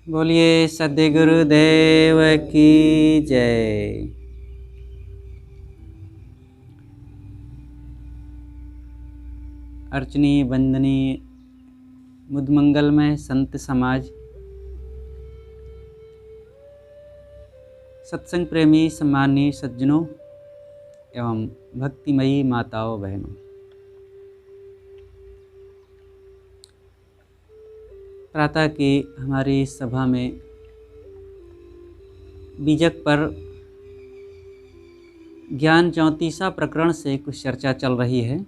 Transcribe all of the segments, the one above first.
बोलिए सद्गुरुदेव की जय। अर्चनीय वंदनीय मुदमंगलमय संत समाज, सत्संग प्रेमी सम्मानीय सज्जनों एवं भक्तिमयी माताओं बहनों, प्रातः की हमारी इस सभा में बीजक पर ज्ञान 34 प्रकरण से कुछ चर्चा चल रही है।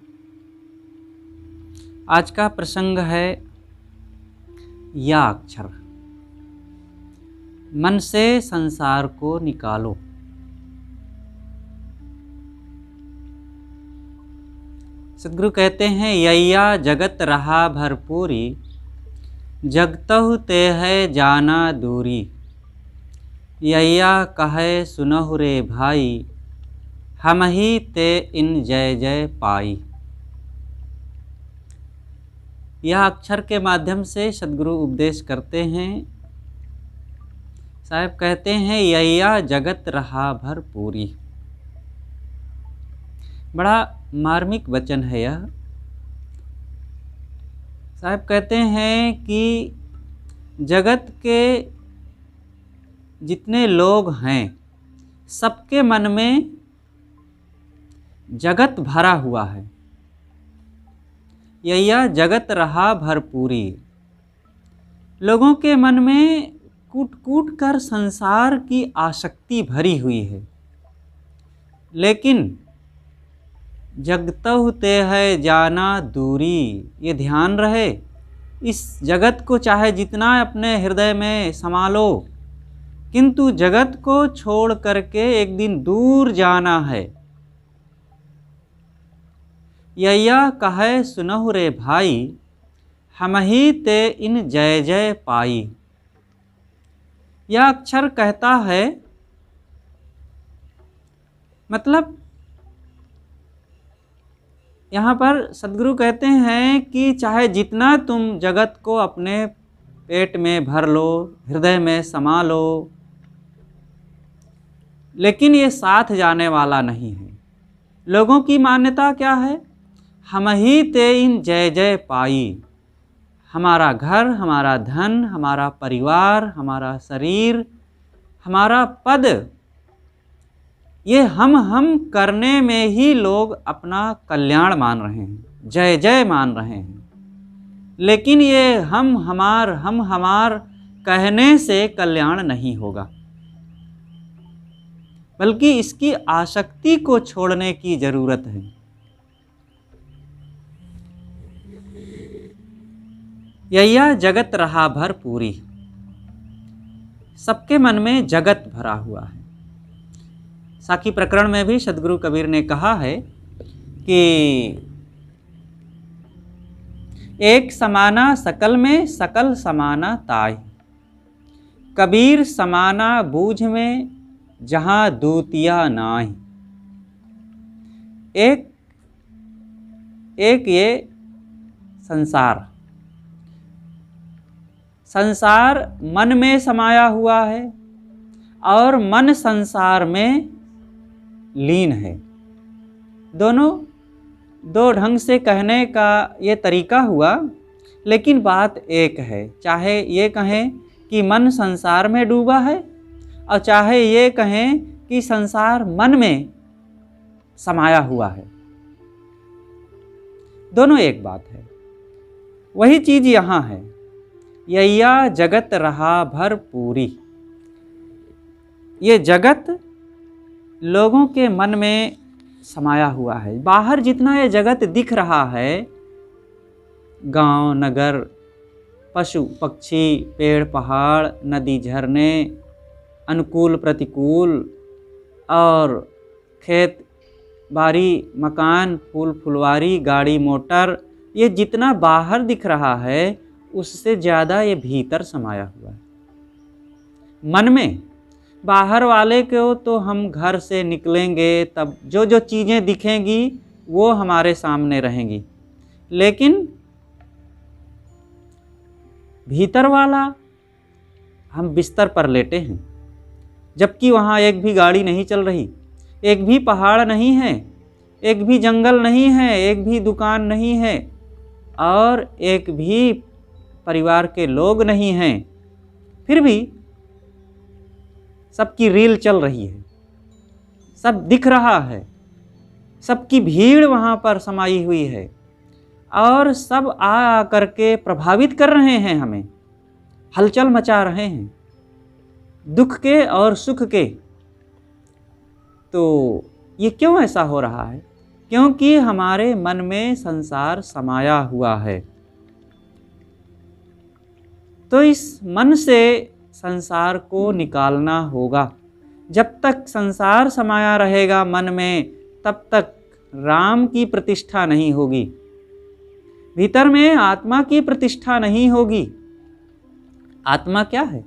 आज का प्रसंग है या अक्षर, मन से संसार को निकालो। सद्गुरु कहते हैं, यैया जगत रहा भरपूरी, जगतहु ते है जाना दूरी। यैया कहे सुनहु रे भाई, हम ही ते इन जय जय पाई। यह अक्षर के माध्यम से सद्गुरु उपदेश करते हैं। साहब कहते हैं, यैया जगत रहा भरपूरी। बड़ा मार्मिक वचन है यह। साहब कहते हैं कि जगत के जितने लोग हैं, सबके मन में जगत भरा हुआ है। यैया जगत रहा भरपूरी। लोगों के मन में कूट कूट कर संसार की आसक्ति भरी हुई है, लेकिन जगतहु ते है जाना दूरी। ये ध्यान रहे, इस जगत को चाहे जितना अपने हृदय में संभालो, किंतु जगत को छोड़ करके एक दिन दूर जाना है। यैया कहे सुनहु रे भाई, हम ही ते इन जय जय पाई। यह अक्षर कहता है, मतलब यहाँ पर सद्गुरु कहते हैं कि चाहे जितना तुम जगत को अपने पेट में भर लो, हृदय में समा लो, लेकिन ये साथ जाने वाला नहीं है। लोगों की मान्यता क्या है? हम ही ते इन जय जय पाई। हमारा घर, हमारा धन, हमारा परिवार, हमारा शरीर, हमारा पद, ये हम करने में ही लोग अपना कल्याण मान रहे हैं, जय जय मान रहे हैं। लेकिन ये हम हमार कहने से कल्याण नहीं होगा, बल्कि इसकी आसक्ति को छोड़ने की जरूरत है। यैया जगत रहा भरपूरी। सबके मन में जगत भरा हुआ है। साखी प्रकरण में भी सद्गुरु कबीर ने कहा है कि एक समाना सकल में, सकल समाना ताई। कबीर समाना बूझ में, जहां दूतिया नाई। एक ये संसार मन में समाया हुआ है और मन संसार में लीन है। दोनों दो ढंग से कहने का ये तरीका हुआ, लेकिन बात एक है। चाहे ये कहें कि मन संसार में डूबा है, और चाहे ये कहें कि संसार मन में समाया हुआ है, दोनों एक बात है। वही चीज यहाँ है। यैया जगत रहा भरपूरी। ये जगत लोगों के मन में समाया हुआ है। बाहर जितना ये जगत दिख रहा है, गांव, नगर, पशु पक्षी, पेड़ पहाड़, नदी झरने, अनुकूल प्रतिकूल, और खेत बाड़ी, मकान, फूल फुलवारी, गाड़ी मोटर, ये जितना बाहर दिख रहा है, उससे ज़्यादा ये भीतर समाया हुआ है मन में। बाहर वाले को तो हम घर से निकलेंगे तब जो जो चीज़ें दिखेंगी वो हमारे सामने रहेंगी, लेकिन भीतर वाला हम बिस्तर पर लेटे हैं, जबकि वहाँ एक भी गाड़ी नहीं चल रही, एक भी पहाड़ नहीं है, एक भी जंगल नहीं है, एक भी दुकान नहीं है और एक भी परिवार के लोग नहीं हैं। फिर भी सबकी रील चल रही है, सब दिख रहा है, सबकी भीड़ वहाँ पर समाई हुई है और सब आ करके प्रभावित कर रहे हैं, हमें हलचल मचा रहे हैं, दुख के और सुख के। तो ये क्यों ऐसा हो रहा है? क्योंकि हमारे मन में संसार समाया हुआ है। तो इस मन से संसार को निकालना होगा। जब तक संसार समाया रहेगा मन में, तब तक राम की प्रतिष्ठा नहीं होगी, भीतर में आत्मा की प्रतिष्ठा नहीं होगी। आत्मा क्या है?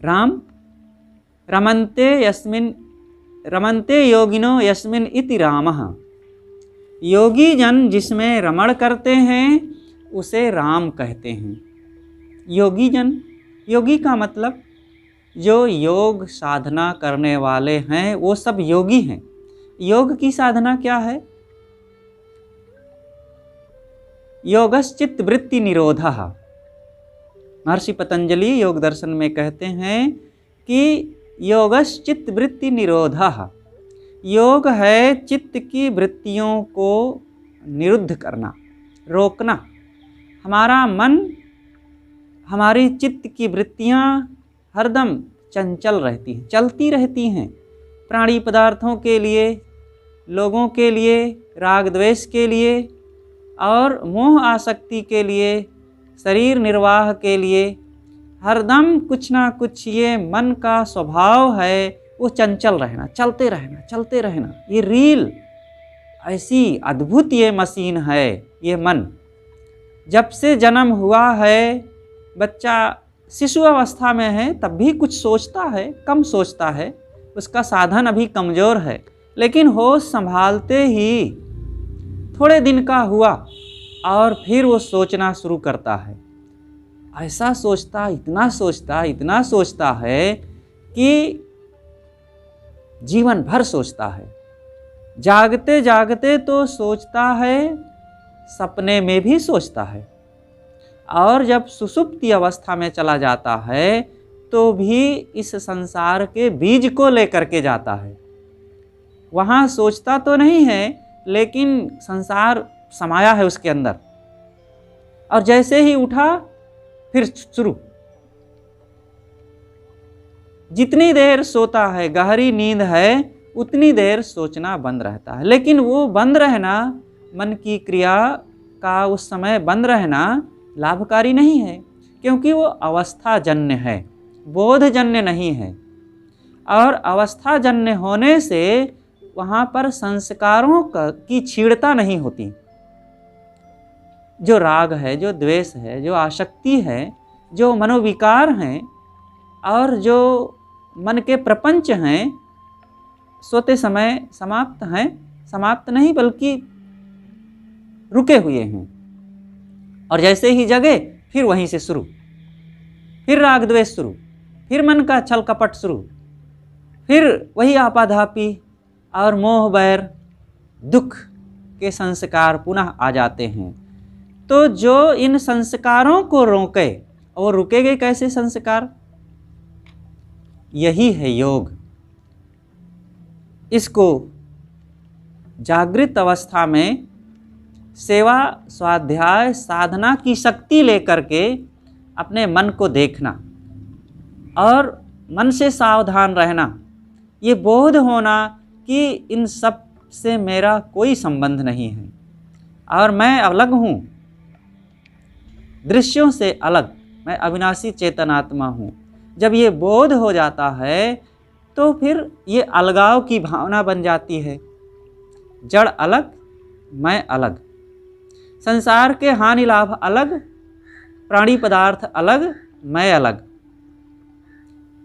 राम रमन्ते योगिनो यस्मिन इति रामः। योगी जन जिसमें रमण करते हैं उसे राम कहते हैं। योगी जन, योगी का मतलब जो योग साधना करने वाले हैं वो सब योगी हैं। योग की साधना क्या है? योगश्चित्त वृत्ति निरोधः। महर्षि पतंजलि योग दर्शन में कहते हैं कि योगश्चित्त वृत्ति निरोधः। योग है चित्त की वृत्तियों को निरुद्ध करना, रोकना। हमारा मन, हमारी चित्त की वृत्तियाँ हरदम चंचल रहती हैं, चलती रहती हैं। प्राणी पदार्थों के लिए, लोगों के लिए, राग द्वेष के लिए और मोह आसक्ति के लिए, शरीर निर्वाह के लिए हरदम कुछ ना कुछ ये मन का स्वभाव है, वो चंचल रहना, चलते रहना, चलते रहना। ये रील ऐसी अद्भुत ये मशीन है। ये मन जब से जन्म हुआ है, बच्चा शिशु अवस्था में है तब भी कुछ सोचता है, कम सोचता है, उसका साधन अभी कमज़ोर है, लेकिन होश संभालते ही थोड़े दिन का हुआ और फिर वो सोचना शुरू करता है। ऐसा सोचता, इतना सोचता है कि जीवन भर सोचता है। जागते जागते तो सोचता है, सपने में भी सोचता है, और जब सुषुप्ति अवस्था में चला जाता है तो भी इस संसार के बीज को लेकर के जाता है। वहाँ सोचता तो नहीं है, लेकिन संसार समाया है उसके अंदर। और जैसे ही उठा फिर शुरू। जितनी देर सोता है, गहरी नींद है, उतनी देर सोचना बंद रहता है। लेकिन वो बंद रहना, मन की क्रिया का उस समय बंद रहना लाभकारी नहीं है, क्योंकि वो अवस्थाजन्य है, बोधजन्य नहीं है। और अवस्थाजन्य होने से वहाँ पर संस्कारों की छीड़ता नहीं होती। जो राग है, जो द्वेष है, जो आसक्ति है, जो मनोविकार हैं और जो मन के प्रपंच हैं, सोते समय समाप्त हैं, समाप्त नहीं बल्कि रुके हुए हैं। और जैसे ही जगे फिर वहीं से शुरू, फिर राग द्वेष शुरू, फिर मन का छल कपट शुरू, फिर वही आपाधापी और मोह बैर दुख के संस्कार पुनः आ जाते हैं। तो जो इन संस्कारों को रोके, और रुकेंगे कैसे संस्कार? यही है योग। इसको जागृत अवस्था में सेवा, स्वाध्याय, साधना की शक्ति लेकर के अपने मन को देखना और मन से सावधान रहना, ये बोध होना कि इन सब से मेरा कोई संबंध नहीं है और मैं अलग हूँ, दृश्यों से अलग, मैं अविनाशी चेतनात्मा हूँ। जब ये बोध हो जाता है तो फिर ये अलगाव की भावना बन जाती है। जड़ अलग, मैं अलग, संसार के हानि लाभ अलग, प्राणी पदार्थ अलग, मैं अलग।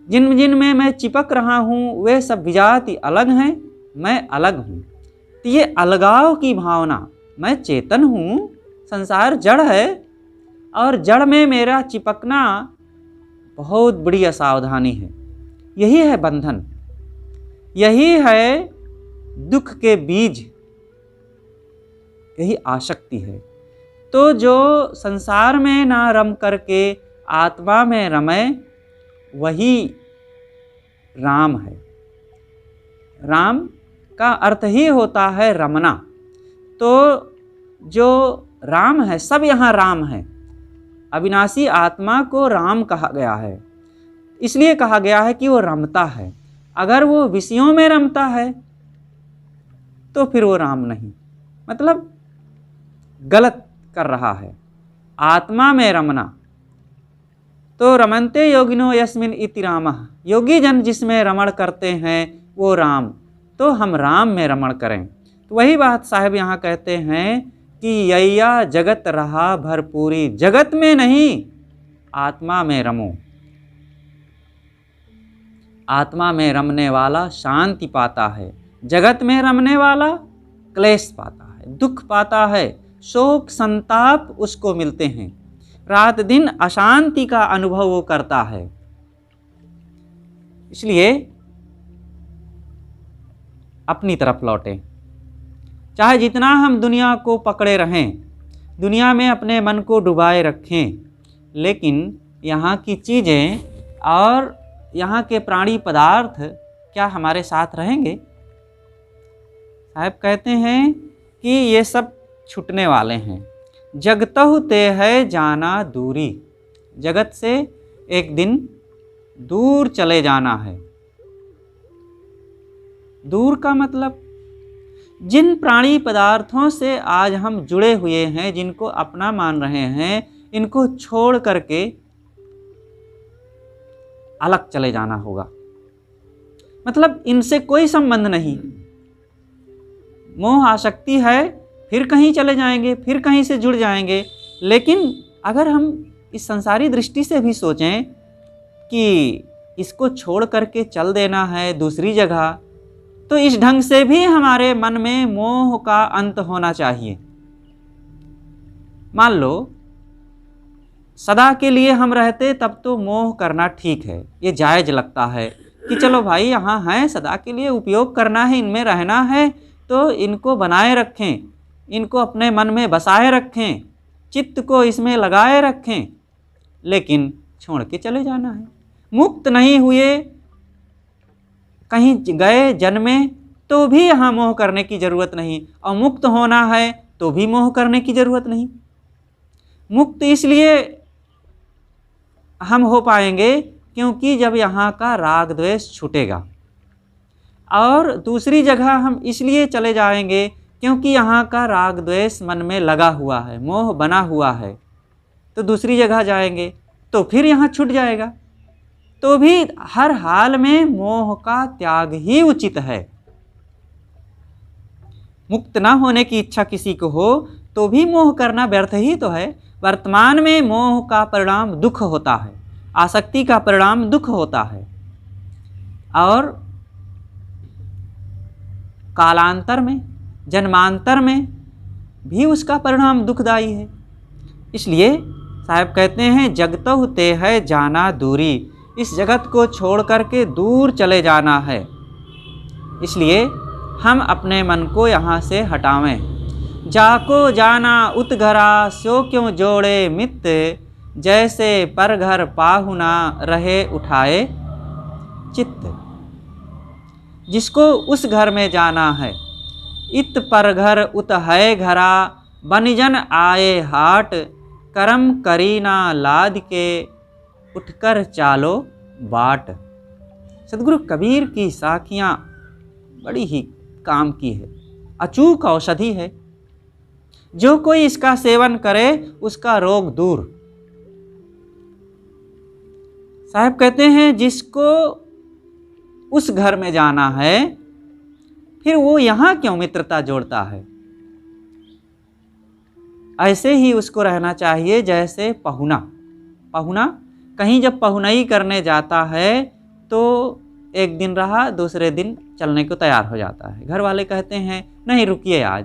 जिन जिन में मैं चिपक रहा हूँ वे सब विजाति अलग हैं, मैं अलग हूँ। तो ये अलगाव की भावना, मैं चेतन हूँ, संसार जड़ है और जड़ में मेरा चिपकना बहुत बड़ी असावधानी है। यही है बंधन, यही है दुख के बीज, यही आसक्ति है। तो जो संसार में ना रम करके आत्मा में रमे, वही राम है। राम का अर्थ ही होता है रमना। तो जो राम है, सब यहाँ राम है। अविनाशी आत्मा को राम कहा गया है, इसलिए कहा गया है कि वो रमता है। अगर वो विषयों में रमता है तो फिर वो राम नहीं, मतलब गलत कर रहा है। आत्मा में रमना, तो रमन्ते योगिनो यस्मिन इति रामः, योगी जन जिसमें रमण करते हैं वो राम। तो हम राम में रमण करें। तो वही बात साहब यहाँ कहते हैं कि यैया जगत रहा भरपूरी, जगत में नहीं आत्मा में रमो। आत्मा में रमने वाला शांति पाता है, जगत में रमने वाला क्लेश पाता है, दुख पाता है, शोक संताप उसको मिलते हैं, रात दिन अशांति का अनुभव वो करता है। इसलिए अपनी तरफ लौटें। चाहे जितना हम दुनिया को पकड़े रहें, दुनिया में अपने मन को डुबाए रखें, लेकिन यहाँ की चीज़ें और यहाँ के प्राणी पदार्थ क्या हमारे साथ रहेंगे? साहब कहते हैं कि ये सब छूटने वाले हैं। जगतहु ते है जाना दूरी, जगत से एक दिन दूर चले जाना है। दूर का मतलब जिन प्राणी पदार्थों से आज हम जुड़े हुए हैं, जिनको अपना मान रहे हैं, इनको छोड़ करके अलग चले जाना होगा। मतलब इनसे कोई संबंध नहीं। मोह आसक्ति है, फिर कहीं चले जाएंगे, फिर कहीं से जुड़ जाएंगे। लेकिन अगर हम इस संसारी दृष्टि से भी सोचें कि इसको छोड़ करके चल देना है दूसरी जगह, तो इस ढंग से भी हमारे मन में मोह का अंत होना चाहिए। मान लो सदा के लिए हम रहते, तब तो मोह करना ठीक है, ये जायज़ लगता है कि चलो भाई यहाँ हैं, सदा के लिए उपयोग करना है, इनमें रहना है, तो इनको बनाए रखें, इनको अपने मन में बसाए रखें, चित्त को इसमें लगाए रखें। लेकिन छोड़ के चले जाना है। मुक्त नहीं हुए, कहीं गए जन्मे, तो भी यहाँ मोह करने की ज़रूरत नहीं, और मुक्त होना है तो भी मोह करने की ज़रूरत नहीं। मुक्त इसलिए हम हो पाएंगे क्योंकि जब यहाँ का राग द्वेष छूटेगा, और दूसरी जगह हम इसलिए चले जाएंगे क्योंकि यहाँ का राग द्वेष मन में लगा हुआ है, मोह बना हुआ है। तो दूसरी जगह जाएंगे तो फिर यहाँ छूट जाएगा। तो भी हर हाल में मोह का त्याग ही उचित है। मुक्त ना होने की इच्छा किसी को हो तो भी मोह करना व्यर्थ ही तो है। वर्तमान में मोह का परिणाम दुख होता है, आसक्ति का परिणाम दुख होता है, और कालांतर में, जन्मांतर में भी उसका परिणाम दुखदायी है। इसलिए साहब कहते हैं जगतहु ते है जाना दूरी, इस जगत को छोड़ करके दूर चले जाना है। इसलिए हम अपने मन को यहाँ से हटावें। जाको जाना उत घरा सो क्यों जोड़े मित्र, जैसे पर घर पाहुना रहे उठाए चित्त। जिसको उस घर में जाना है, इत पर घर उत है घरा, बनिजन आए हाट, करम करीना लाद के उठकर चालो बाट। सदगुरु कबीर की साखियाँ बड़ी ही काम की है, अचूक औषधि है। जो कोई इसका सेवन करे उसका रोग दूर। साहब कहते हैं जिसको उस घर में जाना है, फिर वो यहाँ क्यों मित्रता जोड़ता है। ऐसे ही उसको रहना चाहिए जैसे पहुना। पहुना कहीं जब पहुनाई करने जाता है तो एक दिन रहा, दूसरे दिन चलने को तैयार हो जाता है। घर वाले कहते हैं नहीं रुकिए आज,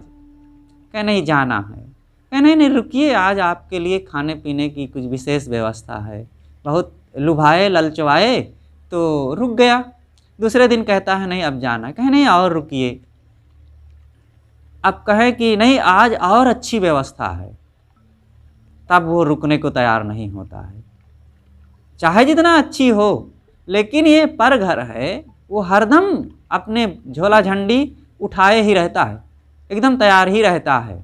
कह नहीं जाना है, कह नहीं रुकिए आज आपके लिए खाने पीने की कुछ विशेष व्यवस्था है, बहुत लुभाए ललचवाए तो रुक गया। दूसरे दिन कहता है नहीं अब जाना, कहे नहीं और रुकिए। अब कहे कि नहीं आज और अच्छी व्यवस्था है, तब वो रुकने को तैयार नहीं होता है, चाहे जितना अच्छी हो। लेकिन ये पर घर है, वो हरदम अपने झोला झंडी उठाए ही रहता है, एकदम तैयार ही रहता है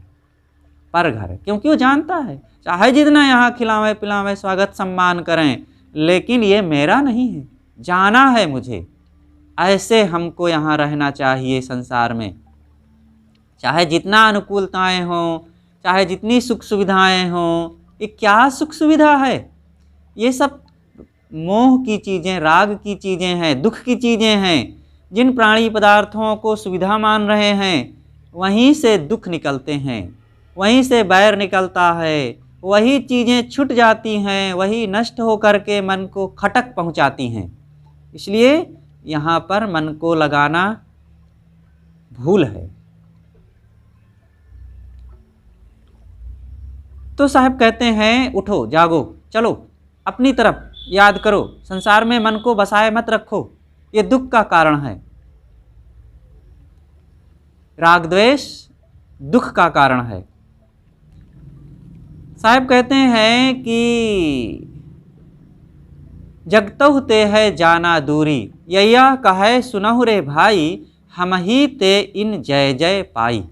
पर घर, क्योंकि वो जानता है चाहे जितना यहाँ खिलावें पिलावें स्वागत सम्मान करें, लेकिन ये मेरा नहीं है, जाना है मुझे। ऐसे हमको यहाँ रहना चाहिए संसार में, चाहे जितना अनुकूलताएं हों, चाहे जितनी सुख सुविधाएं हों। ये क्या सुख सुविधा है? ये सब मोह की चीज़ें, राग की चीज़ें हैं, दुख की चीज़ें हैं। जिन प्राणी पदार्थों को सुविधा मान रहे हैं, वहीं से दुख निकलते हैं, वहीं से बैर निकलता है, वही चीज़ें छूट जाती हैं, वही नष्ट होकर के मन को खटक पहुंचाती हैं। इसलिए यहाँ पर मन को लगाना भूल है। तो साहब कहते हैं उठो जागो, चलो अपनी तरफ याद करो, संसार में मन को बसाए मत रखो, ये दुख का कारण है। राग द्वेष दुख का कारण है। साहब कहते हैं कि जगतहु ते है जाना दूरी, यैया कहे सुनहु रे भाई, हम ही ते इन जय जय पाई।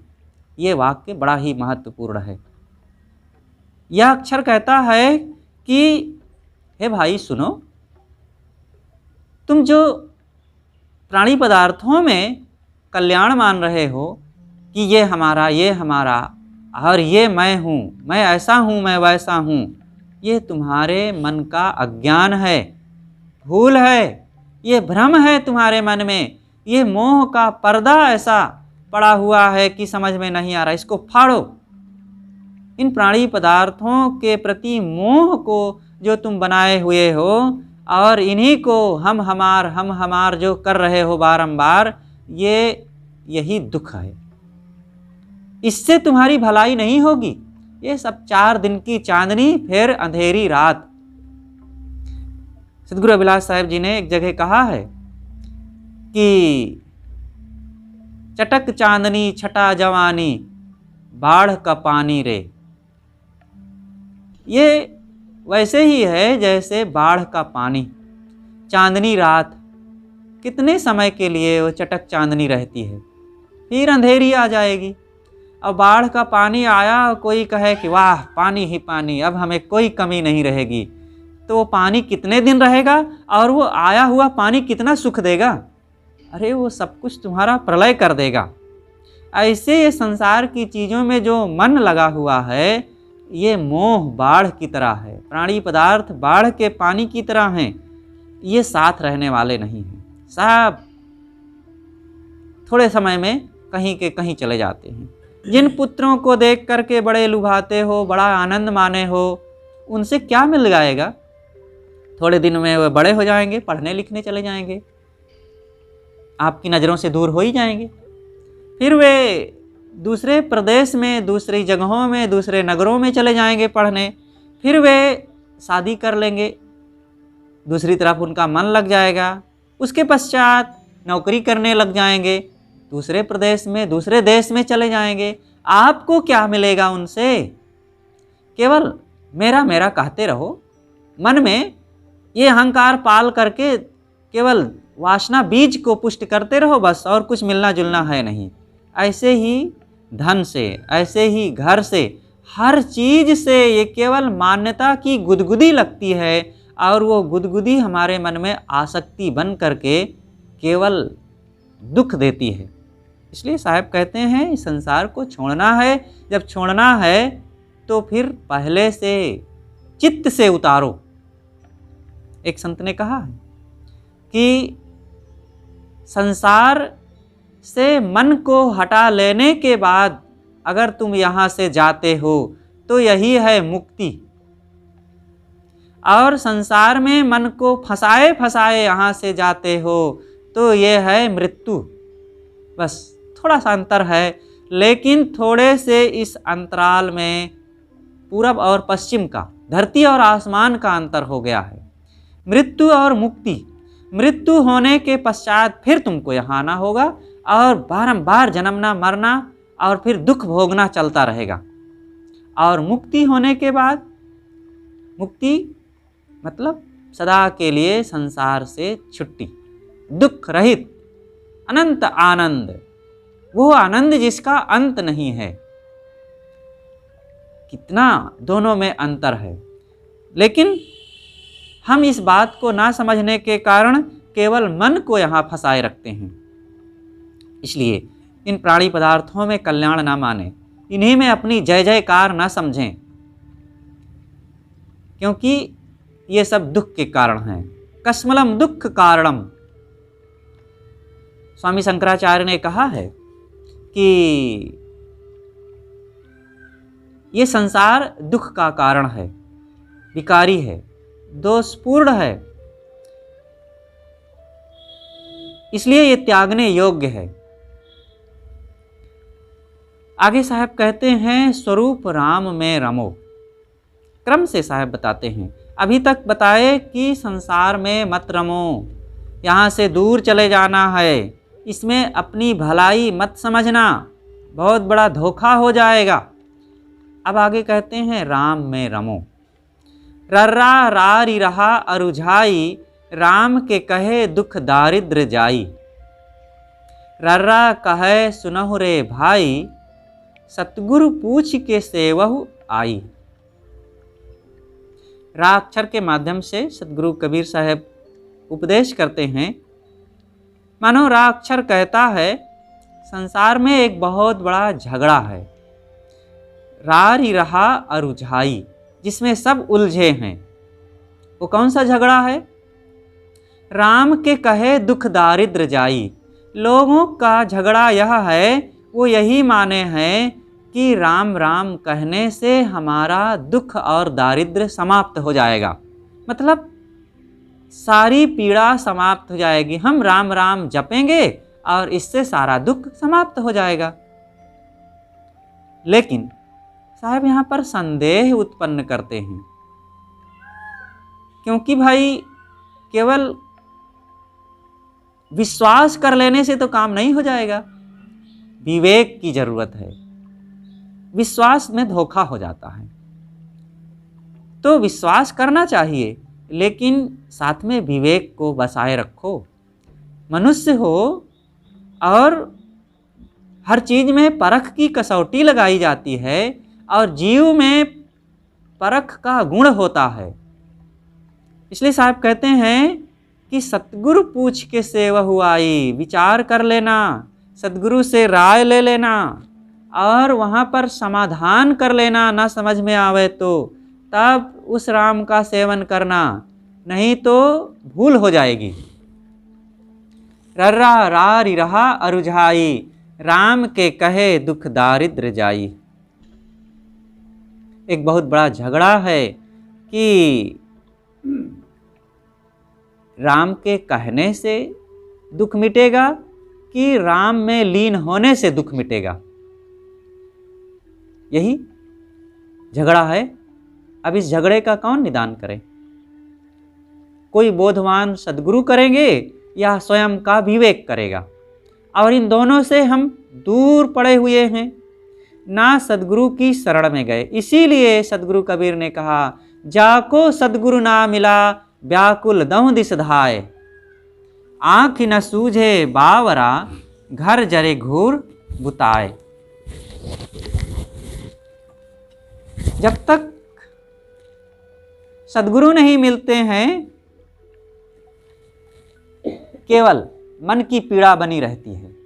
ये वाक्य बड़ा ही महत्वपूर्ण है। यह अक्षर कहता है कि हे भाई सुनो, तुम जो प्राणी पदार्थों में कल्याण मान रहे हो कि ये हमारा और ये मैं हूँ, मैं ऐसा हूँ, मैं वैसा हूँ, ये तुम्हारे मन का अज्ञान है, भूल है, ये भ्रम है तुम्हारे मन में। ये मोह का पर्दा ऐसा पड़ा हुआ है कि समझ में नहीं आ रहा, इसको फाड़ो। इन प्राणी पदार्थों के प्रति मोह को जो तुम बनाए हुए हो और इन्हीं को हम हमार जो कर रहे हो बारंबार, यही दुख है। इससे तुम्हारी भलाई नहीं होगी। ये सब 4 दिन की चांदनी फिर अंधेरी रात। सद्गुरु अभिलाष साहब जी ने एक जगह कहा है कि चटक चांदनी छटा जवानी, बाढ़ का पानी रे। ये वैसे ही है जैसे बाढ़ का पानी। चांदनी रात कितने समय के लिए वो चटक चांदनी रहती है, फिर अंधेरी आ जाएगी। अब बाढ़ का पानी आया, कोई कहे कि वाह पानी ही पानी, अब हमें कोई कमी नहीं रहेगी, तो वो पानी कितने दिन रहेगा और वो आया हुआ पानी कितना सुख देगा? अरे वो सब कुछ तुम्हारा प्रलय कर देगा। ऐसे ये संसार की चीज़ों में जो मन लगा हुआ है, ये मोह बाढ़ की तरह है, प्राणी पदार्थ बाढ़ के पानी की तरह हैं। ये साथ रहने वाले नहीं हैं, सब थोड़े समय में कहीं के कहीं चले जाते हैं। जिन पुत्रों को देख करके बड़े लुभाते हो, बड़ा आनंद माने हो, उनसे क्या मिल जाएगा? थोड़े दिन में वे बड़े हो जाएंगे, पढ़ने लिखने चले जाएंगे, आपकी नज़रों से दूर हो ही जाएंगे। फिर वे दूसरे प्रदेश में, दूसरी जगहों में, दूसरे नगरों में चले जाएंगे पढ़ने। फिर वे शादी कर लेंगे, दूसरी तरफ उनका मन लग जाएगा। उसके पश्चात नौकरी करने लग जाएंगे, दूसरे प्रदेश में, दूसरे देश में चले जाएंगे। आपको क्या मिलेगा उनसे? केवल मेरा मेरा कहते रहो, मन में ये अहंकार पाल करके केवल वासना बीज को पुष्ट करते रहो, बस, और कुछ मिलना जुलना है नहीं। ऐसे ही धन से, ऐसे ही घर से, हर चीज़ से ये केवल मान्यता की गुदगुदी लगती है और वो गुदगुदी हमारे मन में आसक्ति बन करके केवल दुख देती है। इसलिए साहब कहते हैं इस संसार को छोड़ना है। जब छोड़ना है तो फिर पहले से चित्त से उतारो। एक संत ने कहा है कि संसार से मन को हटा लेने के बाद अगर तुम यहाँ से जाते हो तो यही है मुक्ति, और संसार में मन को फंसाए फंसाए यहाँ से जाते हो तो ये है मृत्यु। बस थोड़ा सा अंतर है, लेकिन थोड़े से इस अंतराल में पूरब और पश्चिम का, धरती और आसमान का अंतर हो गया है। मृत्यु और मुक्ति, मृत्यु होने के पश्चात फिर तुमको यहाँ आना होगा और बारंबार जन्मना मरना और फिर दुख भोगना चलता रहेगा। और मुक्ति होने के बाद, मुक्ति मतलब सदा के लिए संसार से छुट्टी, दुख रहित अनंत आनंद, वो आनंद जिसका अंत नहीं है। कितना दोनों में अंतर है। लेकिन हम इस बात को ना समझने के कारण केवल मन को यहाँ फंसाए रखते हैं। इसलिए इन प्राणी पदार्थों में कल्याण ना माने, इन्हीं में अपनी जय जयकार ना समझें, क्योंकि ये सब दुख के कारण हैं। कस्मलम दुख कारणम, स्वामी शंकराचार्य ने कहा है कि ये संसार दुख का कारण है, विकारी है, दोषपूर्ण है, इसलिए ये त्यागने योग्य है। आगे साहब कहते हैं, स्वरूप राम में रमो। क्रम से साहब बताते हैं, अभी तक बताए कि संसार में मत रमो, यहाँ से दूर चले जाना है, इसमें अपनी भलाई मत समझना, बहुत बड़ा धोखा हो जाएगा। अब आगे कहते हैं, राम में रमो। रर्रा रारी रहा अरुझाई, राम के कहे दुख दारिद्र जाई। रर्रा कहे सुनहु रे भाई, सतगुरु पूछ के सेवहु आई। रा अक्षर के माध्यम से सतगुरु कबीर साहब उपदेश करते हैं। मानो रा अक्षर कहता है, संसार में एक बहुत बड़ा झगड़ा है, रारी रहा अरुझाई, जिसमें सब उलझे हैं। वो कौन सा झगड़ा है? राम के कहे दुख दारिद्र जाई। लोगों का झगड़ा यह है, वो यही माने हैं कि राम राम कहने से हमारा दुख और दारिद्र समाप्त हो जाएगा, मतलब सारी पीड़ा समाप्त हो जाएगी। हम राम राम जपेंगे और इससे सारा दुख समाप्त हो जाएगा। लेकिन साहब यहाँ पर संदेह उत्पन्न करते हैं, क्योंकि भाई केवल विश्वास कर लेने से तो काम नहीं हो जाएगा, विवेक की जरूरत है। विश्वास में धोखा हो जाता है, तो विश्वास करना चाहिए, लेकिन साथ में विवेक को बसाए रखो। मनुष्य हो और हर चीज में परख की कसौटी लगाई जाती है, और जीव में परख का गुण होता है। इसलिए साहब कहते हैं कि सतगुरु पूछ के सेवहु आई, विचार कर लेना, सतगुरु से राय ले लेना और वहाँ पर समाधान कर लेना। ना समझ में आवे तो तब उस राम का सेवन करना, नहीं तो भूल हो जाएगी। रर्रा रारी रहा अरुझाई, राम के कहे दुख दारिद्र जाई। एक बहुत बड़ा झगड़ा है कि राम के कहने से दुख मिटेगा कि राम में लीन होने से दुख मिटेगा, यही झगड़ा है। अब इस झगड़े का कौन निदान करे? कोई बोधवान सद्गुरु करेंगे या स्वयं का विवेक करेगा? और इन दोनों से हम दूर पड़े हुए हैं, ना सद्गुरु की शरण में गए। इसीलिए सद्गुरु कबीर ने कहा, जाको सद्गुरु ना मिला व्याकुल दहु दिस धाय। आँख न सूझे बावरा घर जरे घूर बुताए। जब तक सद्गुरु नहीं मिलते हैं, केवल मन की पीड़ा बनी रहती है।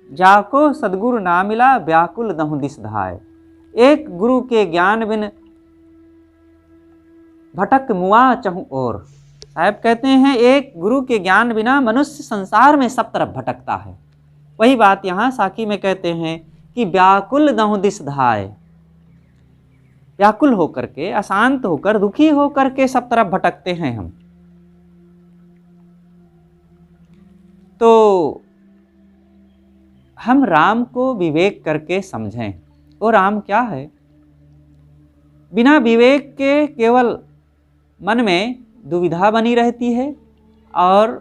जाको सद्गुरु ना मिला व्याकुल दहु दिस धाय। एक गुरु के ज्ञान बिन भटक मुआ चहु और। साहब कहते हैं, एक गुरु के ज्ञान बिना मनुष्य संसार में सब तरफ भटकता है। वही बात यहाँ साखी में कहते हैं कि व्याकुल दहु दिस धाय। व्याकुल होकर के, अशांत होकर, दुखी होकर के सब तरफ भटकते हैं हम। तो हम राम को विवेक करके समझें। वो राम क्या है? बिना विवेक के केवल मन में दुविधा बनी रहती है और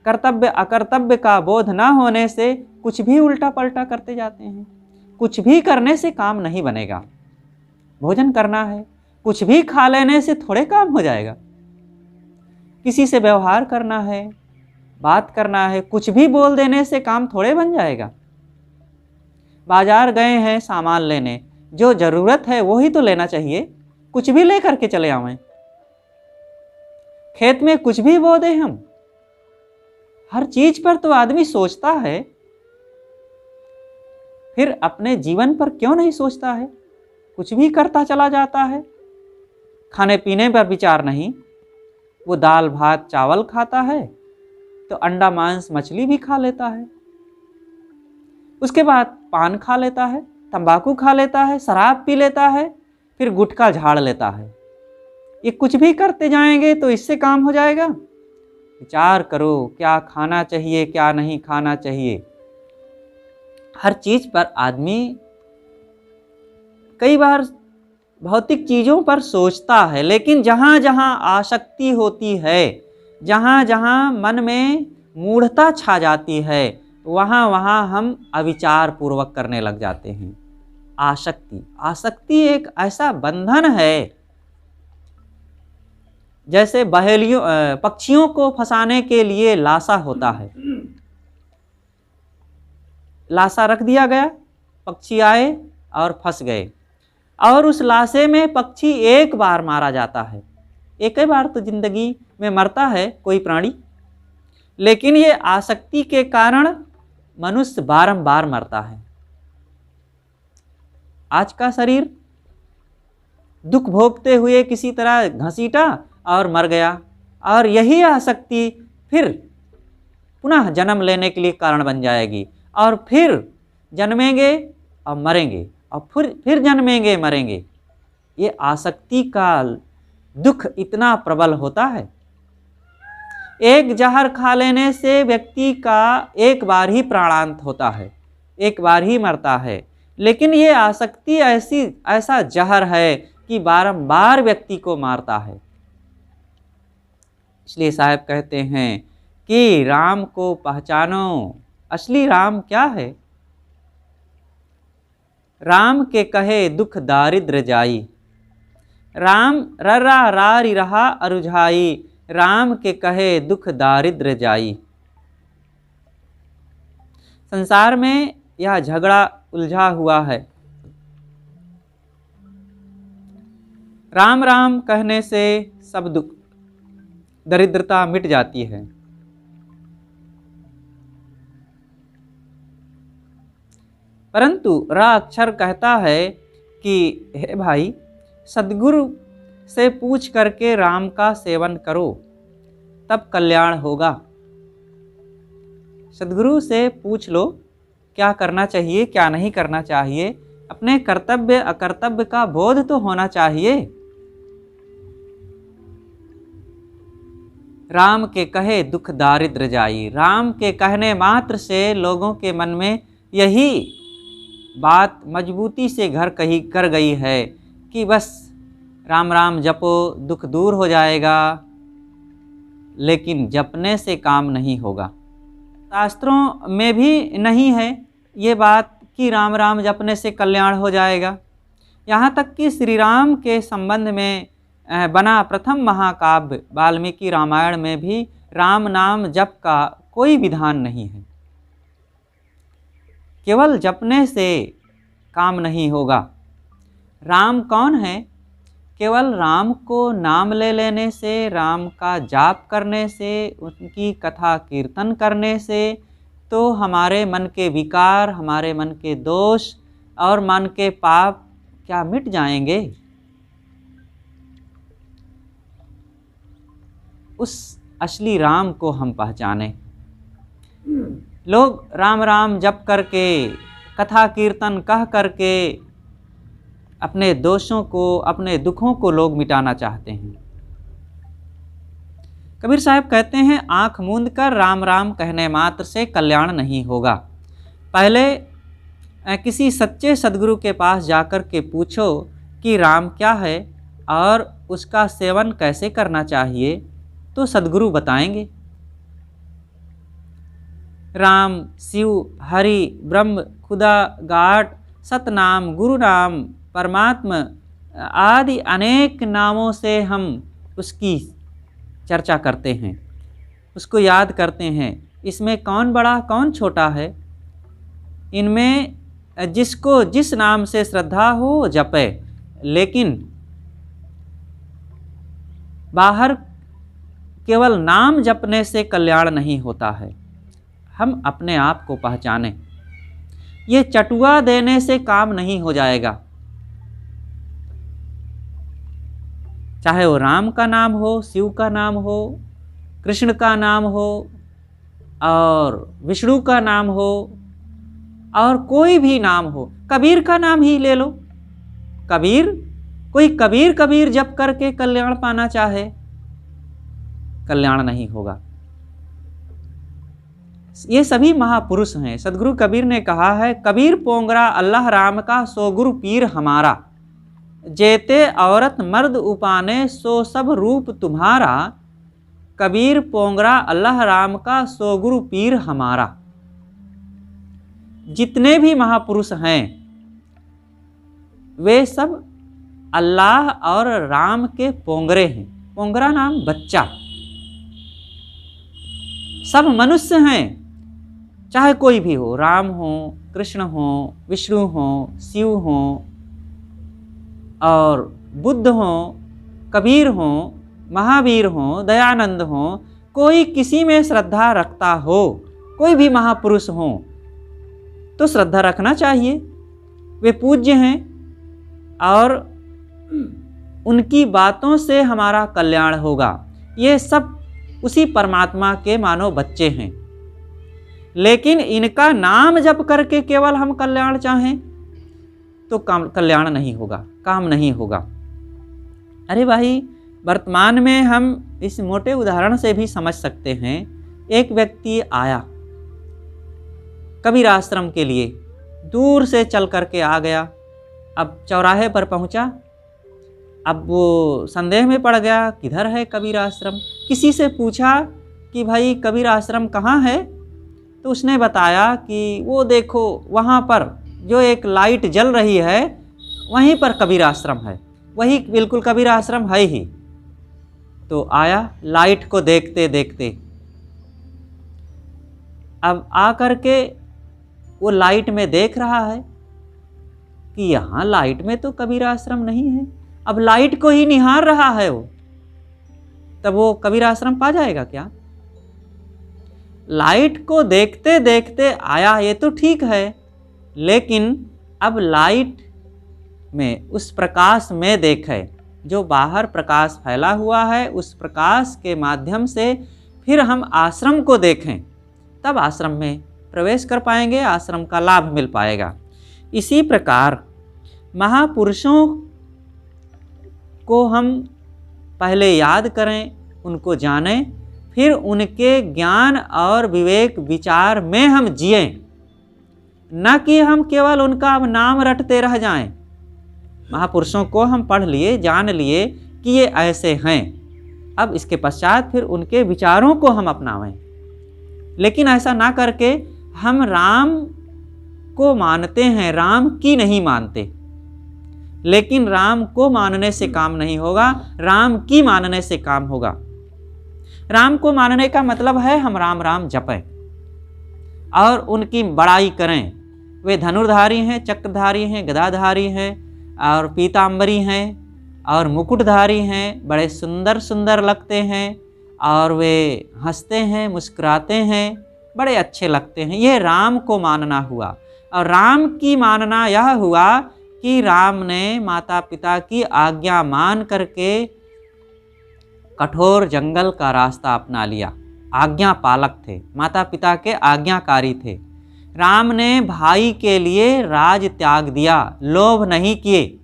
कर्तव्य अकर्तव्य का बोध ना होने से कुछ भी उल्टा पलटा करते जाते हैं। कुछ भी करने से काम नहीं बनेगा। भोजन करना है, कुछ भी खा लेने से थोड़े काम हो जाएगा। किसी से व्यवहार करना है, बात करना है, कुछ भी बोल देने से काम थोड़े बन जाएगा। बाजार गए हैं सामान लेने, जो ज़रूरत है वही तो लेना चाहिए, कुछ भी ले करके चले आवें। खेत में कुछ भी बो दें हम, हर चीज पर तो आदमी सोचता है, फिर अपने जीवन पर क्यों नहीं सोचता है? कुछ भी करता चला जाता है, खाने पीने पर विचार नहीं। वो दाल भात चावल खाता है तो अंडा मांस मछली भी खा लेता है, उसके बाद पान खा लेता है, तंबाकू खा लेता है, शराब पी लेता है, फिर गुटखा झाड़ लेता है। ये कुछ भी करते जाएंगे तो इससे काम हो जाएगा? विचार करो, क्या खाना चाहिए क्या नहीं खाना चाहिए। हर चीज पर आदमी कई बार भौतिक चीजों पर सोचता है, लेकिन जहाँ जहाँ आसक्ति होती है, जहाँ जहाँ मन में मूढ़ता छा जाती है, वहाँ वहाँ हम अविचार पूर्वक करने लग जाते हैं। आसक्ति एक ऐसा बंधन है, जैसे बहेलियों पक्षियों को फंसाने के लिए लाशा होता है। लाशा रख दिया गया, पक्षी आए और फंस गए, और उस लाशे में पक्षी एक बार मारा जाता है। एक ही बार तो जिंदगी में मरता है कोई प्राणी, लेकिन ये आसक्ति के कारण मनुष्य बारंबार मरता है। आज का शरीर दुख भोगते हुए किसी तरह घसीटा और मर गया, और यही आसक्ति फिर पुनः जन्म लेने के लिए कारण बन जाएगी, और फिर जन्मेंगे और मरेंगे, और फिर जन्मेंगे मरेंगे। ये आसक्ति का दुख इतना प्रबल होता है। एक जहर खा लेने से व्यक्ति का एक बार ही प्राणांत होता है, एक बार ही मरता है, लेकिन ये आसक्ति ऐसा जहर है कि बारंबार व्यक्ति को मारता है। इसलिए साहब कहते हैं कि राम को पहचानो। असली राम क्या है? राम के कहे दुख दारिद्र जाई, राम ररा रारी रहा अरुझाई, राम के कहे दुख दारिद्र जाई। संसार में यह झगड़ा उलझा हुआ है। राम राम कहने से सब दुख दरिद्रता मिट जाती है। परंतु रा अक्षर कहता है कि हे भाई, सद्गुरु से पूछ करके राम का सेवन करो, तब कल्याण होगा। सद्गुरु से पूछ लो क्या करना चाहिए क्या नहीं करना चाहिए। अपने कर्तव्य अकर्तव्य का बोध तो होना चाहिए। राम के कहे दुख दारिद्र जाई, राम के कहने मात्र से लोगों के मन में यही बात मजबूती से घर कही कर गई है कि बस राम राम जपो दुख दूर हो जाएगा, लेकिन जपने से काम नहीं होगा। शास्त्रों में भी नहीं है ये बात कि राम राम जपने से कल्याण हो जाएगा। यहाँ तक कि श्री राम के संबंध में बना प्रथम महाकाव्य वाल्मीकि रामायण में भी राम नाम जप का कोई विधान नहीं है। केवल जपने से काम नहीं होगा। राम कौन है? केवल राम को नाम ले लेने से, राम का जाप करने से, उनकी कथा कीर्तन करने से तो हमारे मन के विकार, हमारे मन के दोष और मन के पाप क्या मिट जाएंगे? उस असली राम को हम पहचाने। लोग राम राम जप करके, कथा कीर्तन कह करके अपने दोषों को, अपने दुखों को लोग मिटाना चाहते हैं। कबीर साहब कहते हैं आंख मूंद कर राम राम कहने मात्र से कल्याण नहीं होगा। पहले किसी सच्चे सद्गुरु के पास जाकर के पूछो कि राम क्या है, और उसका सेवन कैसे करना चाहिए तो सद्गुरु बताएंगे। राम, शिव, हरि, ब्रह्म, खुदा, गाड, सतनाम, गुरु नाम, परमात्मा आदि अनेक नामों से हम उसकी चर्चा करते हैं, उसको याद करते हैं। इसमें कौन बड़ा कौन छोटा है? इनमें जिसको जिस नाम से श्रद्धा हो जपे, लेकिन बाहर केवल नाम जपने से कल्याण नहीं होता है। हम अपने आप को पहचानें। ये चटुआ देने से काम नहीं हो जाएगा। चाहे वो राम का नाम हो, शिव का नाम हो, कृष्ण का नाम हो और विष्णु का नाम हो और कोई भी नाम हो, कबीर का नाम ही ले लो। कबीर, कोई कबीर कबीर जप करके कल्याण पाना चाहे, कल्याण नहीं होगा। ये सभी महापुरुष हैं। सदगुरु कबीर ने कहा है, कबीर पोंगरा अल्लाह राम का सो गुरु पीर हमारा, जेते औरत मर्द उपाने सो सब रूप तुम्हारा। कबीर पोंगरा अल्लाह राम का सो गुरु पीर हमारा। जितने भी महापुरुष हैं वे सब अल्लाह और राम के पोंगरे हैं। पोंगरा नाम बच्चा। सब मनुष्य हैं, चाहे कोई भी हो, राम हो, कृष्ण हो, विष्णु हो, शिव हो और बुद्ध हो, कबीर हो, महावीर हो, दयानंद हो, कोई किसी में श्रद्धा रखता हो, कोई भी महापुरुष हो तो श्रद्धा रखना चाहिए। वे पूज्य हैं और उनकी बातों से हमारा कल्याण होगा। ये सब उसी परमात्मा के मानो बच्चे हैं। लेकिन इनका नाम जप करके केवल हम कल्याण चाहें तो कल्याण नहीं होगा, काम नहीं होगा। अरे भाई, वर्तमान में हम इस मोटे उदाहरण से भी समझ सकते हैं। एक व्यक्ति आया कबीर आश्रम के लिए, दूर से चल करके आ गया। अब चौराहे पर पहुंचा। अब वो संदेह में पड़ गया, किधर है कबीर आश्रम। किसी से पूछा कि भाई कबीर आश्रम कहाँ है, तो उसने बताया कि वो देखो वहाँ पर जो एक लाइट जल रही है वहीं पर कबीर आश्रम है, वही बिल्कुल कबीर आश्रम है ही। तो आया लाइट को देखते देखते। अब आ करके वो लाइट में देख रहा है कि यहाँ लाइट में तो कबीर आश्रम नहीं है। अब लाइट को ही निहार रहा है वो, तब वो कबीर आश्रम पा जाएगा क्या? लाइट को देखते देखते आया, ये तो ठीक है, लेकिन अब लाइट में उस प्रकाश में देखे, जो बाहर प्रकाश फैला हुआ है उस प्रकाश के माध्यम से फिर हम आश्रम को देखें, तब आश्रम में प्रवेश कर पाएंगे, आश्रम का लाभ मिल पाएगा। इसी प्रकार महापुरुषों को हम पहले याद करें, उनको जानें, फिर उनके ज्ञान और विवेक विचार में हम जिएं, न कि हम केवल उनका नाम रटते रह जाएं। महापुरुषों को हम पढ़ लिए, जान लिए कि ये ऐसे हैं, अब इसके पश्चात फिर उनके विचारों को हम अपनावें। लेकिन ऐसा ना करके हम राम को मानते हैं, राम की नहीं मानते। लेकिन राम को मानने से काम नहीं होगा, राम की मानने से काम होगा। राम को मानने का मतलब है हम राम राम जपें और उनकी बड़ाई करें। वे धनुर्धारी हैं, चक्रधारी हैं, गदाधारी हैं और पीताम्बरी हैं और मुकुटधारी हैं, बड़े सुंदर सुंदर लगते हैं और वे हंसते हैं, मुस्कुराते हैं, बड़े अच्छे लगते हैं। ये राम को मानना हुआ। और राम की मानना यह हुआ कि राम ने माता पिता की आज्ञा मान करके कठोर जंगल का रास्ता अपना लिया। आज्ञा पालक थे, माता पिता के आज्ञाकारी थे। राम ने भाई के लिए राज त्याग दिया, लोभ नहीं किए।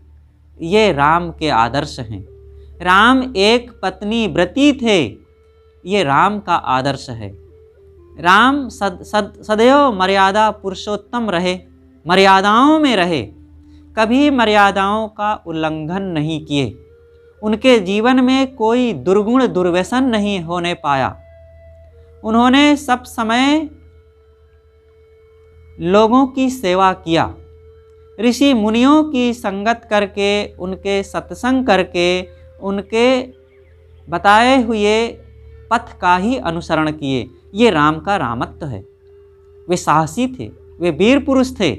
ये राम के आदर्श हैं। राम एक पत्नी व्रती थे, ये राम का आदर्श है। राम सदैव मर्यादा पुरुषोत्तम रहे, मर्यादाओं में रहे, कभी मर्यादाओं का उल्लंघन नहीं किए। उनके जीवन में कोई दुर्गुण दुर्व्यसन नहीं होने पाया। उन्होंने सब समय लोगों की सेवा किया, ऋषि मुनियों की संगत करके, उनके सत्संग करके, उनके बताए हुए पथ का ही अनुसरण किए। ये राम का रामत्व है। वे साहसी थे, वे वीर पुरुष थे,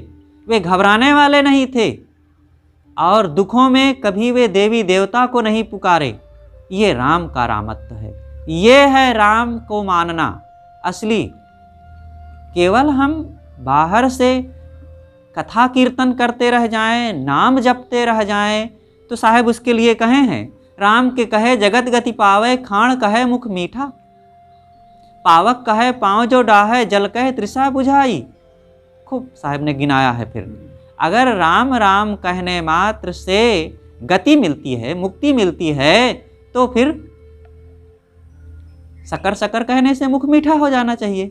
वे घबराने वाले नहीं थे और दुखों में कभी वे देवी देवता को नहीं पुकारे। ये राम का रामत्व है। ये है राम को मानना असली। केवल हम बाहर से कथा कीर्तन करते रह जाएं, नाम जपते रह जाएं, तो साहब उसके लिए कहे हैं, राम के कहे जगत गति पावे, खाण कहे मुख मीठा, पावक कहे पाँव जो डाहे, जल कहे तृषा बुझाई। खूब साहब ने गिनाया है। फिर अगर राम राम कहने मात्र से गति मिलती है, मुक्ति मिलती है, तो फिर शकर शकर कहने से मुख मीठा हो जाना चाहिए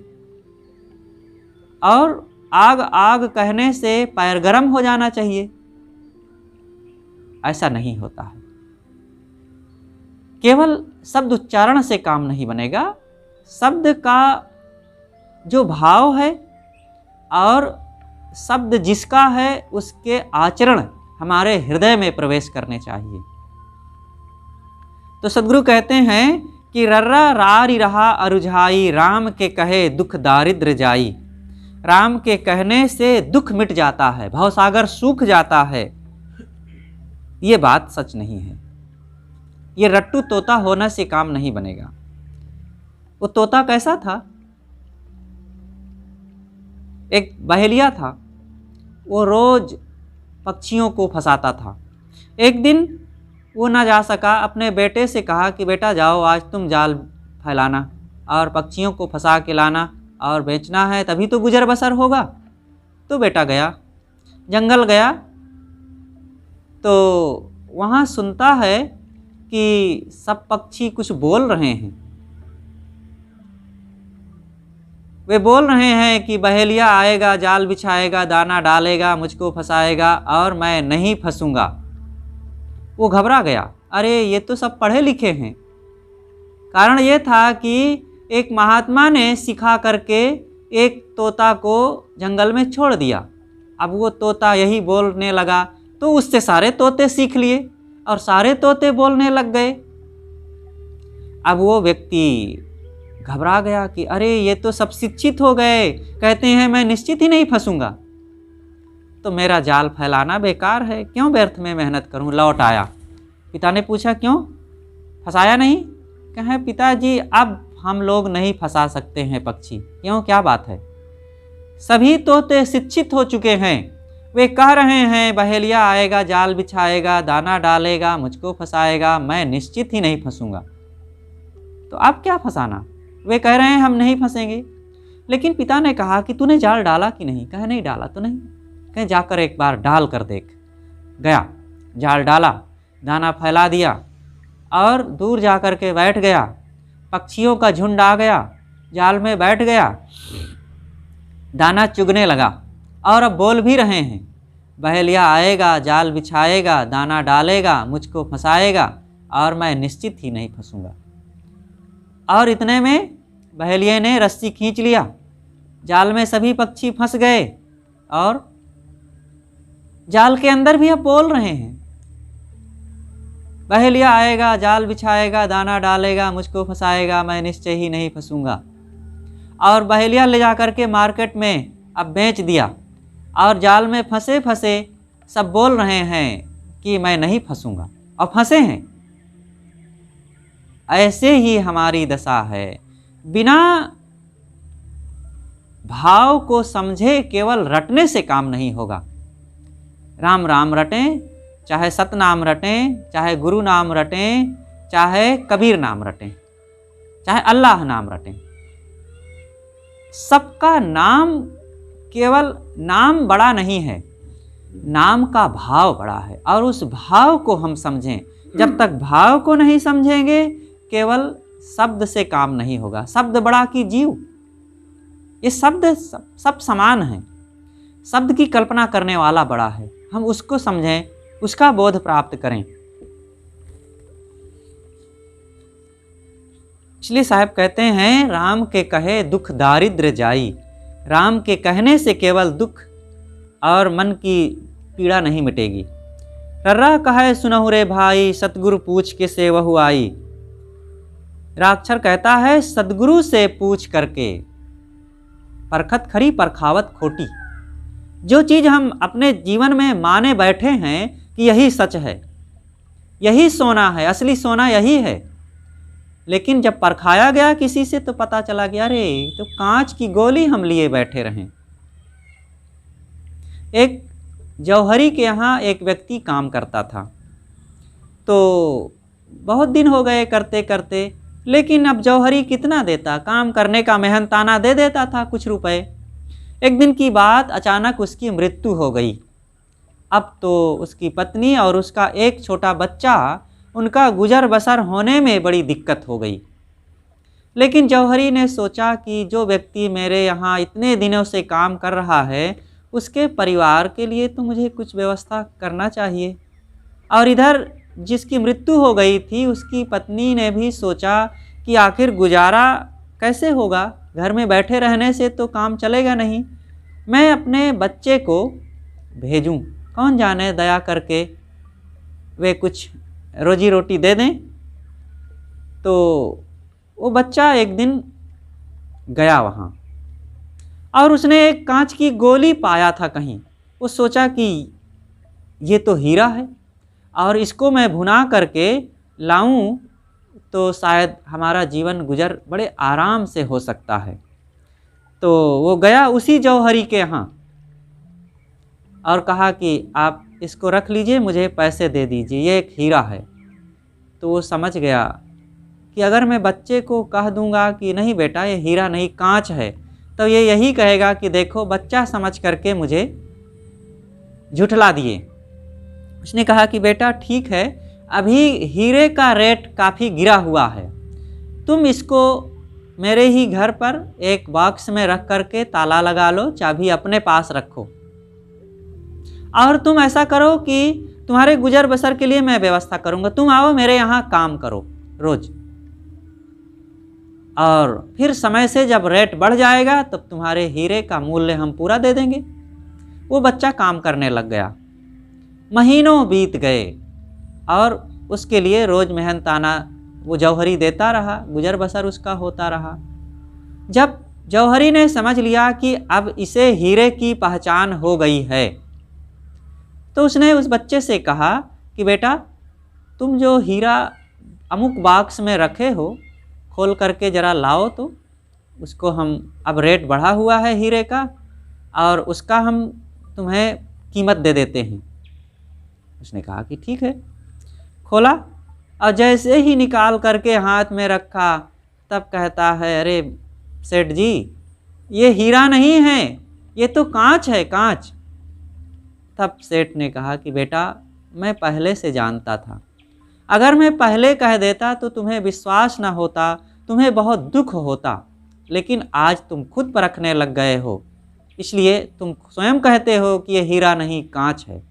और आग आग कहने से पैर गर्म हो जाना चाहिए। ऐसा नहीं होता है। केवल शब्द उच्चारण से काम नहीं बनेगा। शब्द का जो भाव है और शब्द जिसका है उसके आचरण हमारे हृदय में प्रवेश करने चाहिए। तो सद्गुरु कहते हैं कि रर्रा रारी रहा अरुझाई, राम के कहे दुख दारिद्र जाई। राम के कहने से दुख मिट जाता है, भवसागर सूख जाता है। ये बात सच नहीं है। ये रट्टू तोता होने से काम नहीं बनेगा। वो तोता कैसा था? एक बहेलिया था। वो रोज पक्षियों को फंसाता था। एक दिन वो ना जा सका, अपने बेटे से कहा कि बेटा जाओ, आज तुम जाल फैलाना और पक्षियों को फंसा के लाना और बेचना है, तभी तो गुजर बसर होगा। तो बेटा गया, जंगल गया, तो वहाँ सुनता है कि सब पक्षी कुछ बोल रहे हैं। वे बोल रहे हैं कि बहेलिया आएगा, जाल बिछाएगा, दाना डालेगा, मुझको फंसाएगा और मैं नहीं फंसूंगा। वो घबरा गया, अरे ये तो सब पढ़े लिखे हैं। कारण ये था कि एक महात्मा ने सिखा करके एक तोता को जंगल में छोड़ दिया। अब वो तोता यही बोलने लगा, तो उससे सारे तोते सीख लिए और सारे तोते बोलने लग गए। अब वो व्यक्ति घबरा गया कि अरे ये तो सब शिक्षित हो गए, कहते हैं मैं निश्चित ही नहीं फंसूंगा, तो मेरा जाल फैलाना बेकार है, क्यों व्यर्थ में मेहनत करूं। लौट आया। पिता ने पूछा क्यों फंसाया नहीं? कहे पिताजी अब हम लोग नहीं फंसा सकते हैं पक्षी। क्यों, क्या बात है? सभी तोते शिक्षित हो चुके हैं। वे कह रहे हैं बहेलिया आएगा, जाल बिछाएगा, दाना डालेगा, मुझको फंसाएगा, मैं निश्चित ही नहीं फंसूंगा। तो अब क्या फंसाना? वे कह रहे हैं हम नहीं फंसेंगे। लेकिन पिता ने कहा कि तूने जाल डाला कि नहीं? कहे नहीं डाला तो नहीं। कहे जाकर एक बार डाल कर देख। गया, जाल डाला, दाना फैला दिया और दूर जाकर के बैठ गया। पक्षियों का झुंड आ गया, जाल में बैठ गया, दाना चुगने लगा और अब बोल भी रहे हैं, बहेलिया आएगा, जाल बिछाएगा, दाना डालेगा, मुझको फंसाएगा और मैं निश्चित ही नहीं फंसूंगा। और इतने में बहेलिये ने रस्सी खींच लिया, जाल में सभी पक्षी फंस गए और जाल के अंदर भी अब बोल रहे हैं, बहेलिया आएगा, जाल बिछाएगा, दाना डालेगा, मुझको फंसाएगा, मैं निश्चय ही नहीं फंसूंगा। और बहेलिया ले जाकर के मार्केट में अब बेच दिया और जाल में फंसे फंसे सब बोल रहे हैं कि मैं नहीं फंसूंगा और फंसे हैं। ऐसे ही हमारी दशा है। बिना भाव को समझे केवल रटने से काम नहीं होगा। राम राम रटें, चाहे सतनाम रटें, चाहे गुरु नाम रटें, चाहे कबीर नाम रटें, चाहे अल्लाह नाम रटें, सबका नाम केवल नाम बड़ा नहीं है, नाम का भाव बड़ा है और उस भाव को हम समझें। जब तक भाव को नहीं समझेंगे केवल शब्द से काम नहीं होगा। शब्द बड़ा कि जीव, ये शब्द सब समान हैं। शब्द की कल्पना करने वाला बड़ा है, हम उसको समझें, उसका बोध प्राप्त करें। इसलिए साहब कहते हैं, राम के कहे दुख दारिद्र जाई। राम के कहने से केवल दुख और मन की पीड़ा नहीं मिटेगी। रर्रा कहे सुनहु रे भाई, सतगुरु पूछ के सेवहु आई। राक्षर कहता है, सदगुरु से पूछ करके परखत खरी परखावत खोटी। जो चीज़ हम अपने जीवन में माने बैठे हैं कि यही सच है, यही सोना है, असली सोना यही है, लेकिन जब परखाया गया किसी से तो पता चला कि अरे तो कांच की गोली हम लिए बैठे रहें। एक जौहरी के यहाँ एक व्यक्ति काम करता था, तो बहुत दिन हो गए करते करते, लेकिन अब जौहरी कितना देता, काम करने का मेहनताना दे देता था कुछ रुपए। एक दिन की बात, अचानक उसकी मृत्यु हो गई। अब तो उसकी पत्नी और उसका एक छोटा बच्चा, उनका गुजर बसर होने में बड़ी दिक्कत हो गई। लेकिन जौहरी ने सोचा कि जो व्यक्ति मेरे यहाँ इतने दिनों से काम कर रहा है, उसके परिवार के लिए तो मुझे कुछ व्यवस्था करना चाहिए। और इधर जिसकी मृत्यु हो गई थी, उसकी पत्नी ने भी सोचा कि आखिर गुजारा कैसे होगा, घर में बैठे रहने से तो काम चलेगा नहीं, मैं अपने बच्चे को भेजूं, कौन जाने दया करके वे कुछ रोजी रोटी दे दें। तो वो बच्चा एक दिन गया वहाँ और उसने एक कांच की गोली पाया था कहीं। वो सोचा कि ये तो हीरा है और इसको मैं भुना करके लाऊं तो शायद हमारा जीवन गुजर बड़े आराम से हो सकता है। तो वो गया उसी जौहरी के यहाँ और कहा कि आप इसको रख लीजिए, मुझे पैसे दे दीजिए, ये एक हीरा है। तो वो समझ गया कि अगर मैं बच्चे को कह दूंगा कि नहीं बेटा ये हीरा नहीं कांच है, तो ये यही कहेगा कि देखो बच्चा समझ करके मुझे झुठला दिए। उसने कहा कि बेटा ठीक है, अभी हीरे का रेट काफ़ी गिरा हुआ है, तुम इसको मेरे ही घर पर एक बॉक्स में रख करके ताला लगा लो, चाबी अपने पास रखो और तुम ऐसा करो कि तुम्हारे गुजर बसर के लिए मैं व्यवस्था करूंगा, तुम आओ मेरे यहाँ काम करो रोज, और फिर समय से जब रेट बढ़ जाएगा तब तुम्हारे हीरे का मूल्य हम पूरा दे देंगे। वो बच्चा काम करने लग गया। महीनों बीत गए और उसके लिए रोज मेहनताना वो जौहरी देता रहा, गुजर बसर उसका होता रहा। जब जौहरी ने समझ लिया कि अब इसे हीरे की पहचान हो गई है, तो उसने उस बच्चे से कहा कि बेटा तुम जो हीरा अमुक बॉक्स में रखे हो, खोल करके ज़रा लाओ, तो उसको हम अब रेट बढ़ा हुआ है हीरे का और उसका हम तुम्हें कीमत दे देते हैं। उसने कहा कि ठीक है। खोला और जैसे ही निकाल करके हाथ में रखा तब कहता है, अरे सेठ जी ये हीरा नहीं है, ये तो कांच है, कांच। तब सेठ ने कहा कि बेटा मैं पहले से जानता था, अगर मैं पहले कह देता तो तुम्हें विश्वास ना होता, तुम्हें बहुत दुख होता, लेकिन आज तुम खुद परखने लग गए हो, इसलिए तुम स्वयं कहते हो कि ये हीरा नहीं कांच है।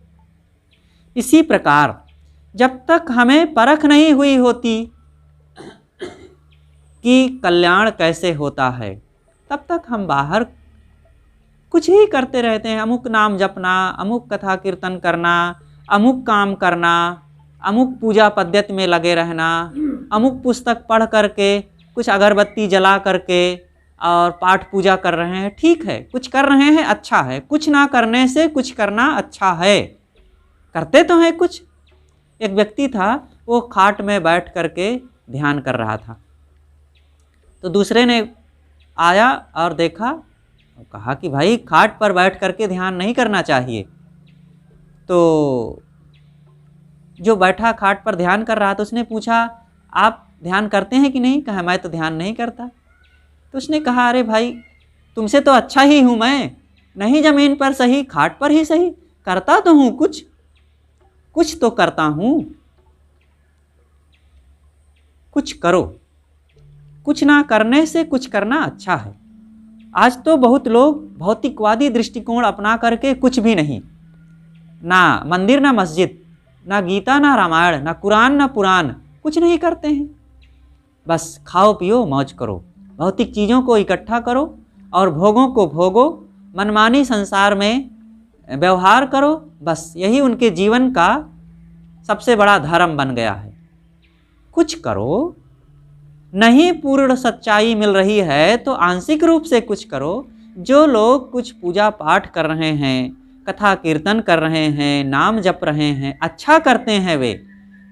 इसी प्रकार जब तक हमें परख नहीं हुई होती कि कल्याण कैसे होता है, तब तक हम बाहर कुछ ही करते रहते हैं। अमुक नाम जपना, अमुक कथा कीर्तन करना, अमुक काम करना, अमुक पूजा पद्धति में लगे रहना, अमुक पुस्तक पढ़ करके कुछ अगरबत्ती जला करके और पाठ पूजा कर रहे हैं, ठीक है, कुछ कर रहे हैं अच्छा है, कुछ ना करने से कुछ करना अच्छा है, करते तो हैं कुछ। एक व्यक्ति था, वो खाट में बैठ करके ध्यान कर रहा था, तो दूसरे ने आया और देखा, कहा कि भाई खाट पर बैठ करके ध्यान नहीं करना चाहिए। तो जो बैठा खाट पर ध्यान कर रहा था उसने पूछा, आप ध्यान करते हैं कि नहीं? कहा मैं तो ध्यान नहीं करता। तो उसने कहा, अरे भाई तुमसे तो अच्छा ही हूँ मैं, नहीं ज़मीन पर सही खाट पर ही सही, करता तो हूँ कुछ तो करता हूँ, कुछ करो, कुछ ना करने से कुछ करना अच्छा है। आज तो बहुत लोग भौतिकवादी दृष्टिकोण अपना करके कुछ भी नहीं, ना मंदिर ना मस्जिद, ना गीता ना रामायण, ना कुरान ना पुराण, कुछ नहीं करते हैं। बस खाओ पियो मौज करो, भौतिक चीज़ों को इकट्ठा करो और भोगों को भोगो, मनमानी संसार में व्यवहार करो। बस यही उनके जीवन का सबसे बड़ा धर्म बन गया है। कुछ करो, नहीं पूर्ण सच्चाई मिल रही है तो आंशिक रूप से कुछ करो। जो लोग कुछ पूजा पाठ कर रहे हैं, कथा कीर्तन कर रहे हैं, नाम जप रहे हैं, अच्छा करते हैं, वे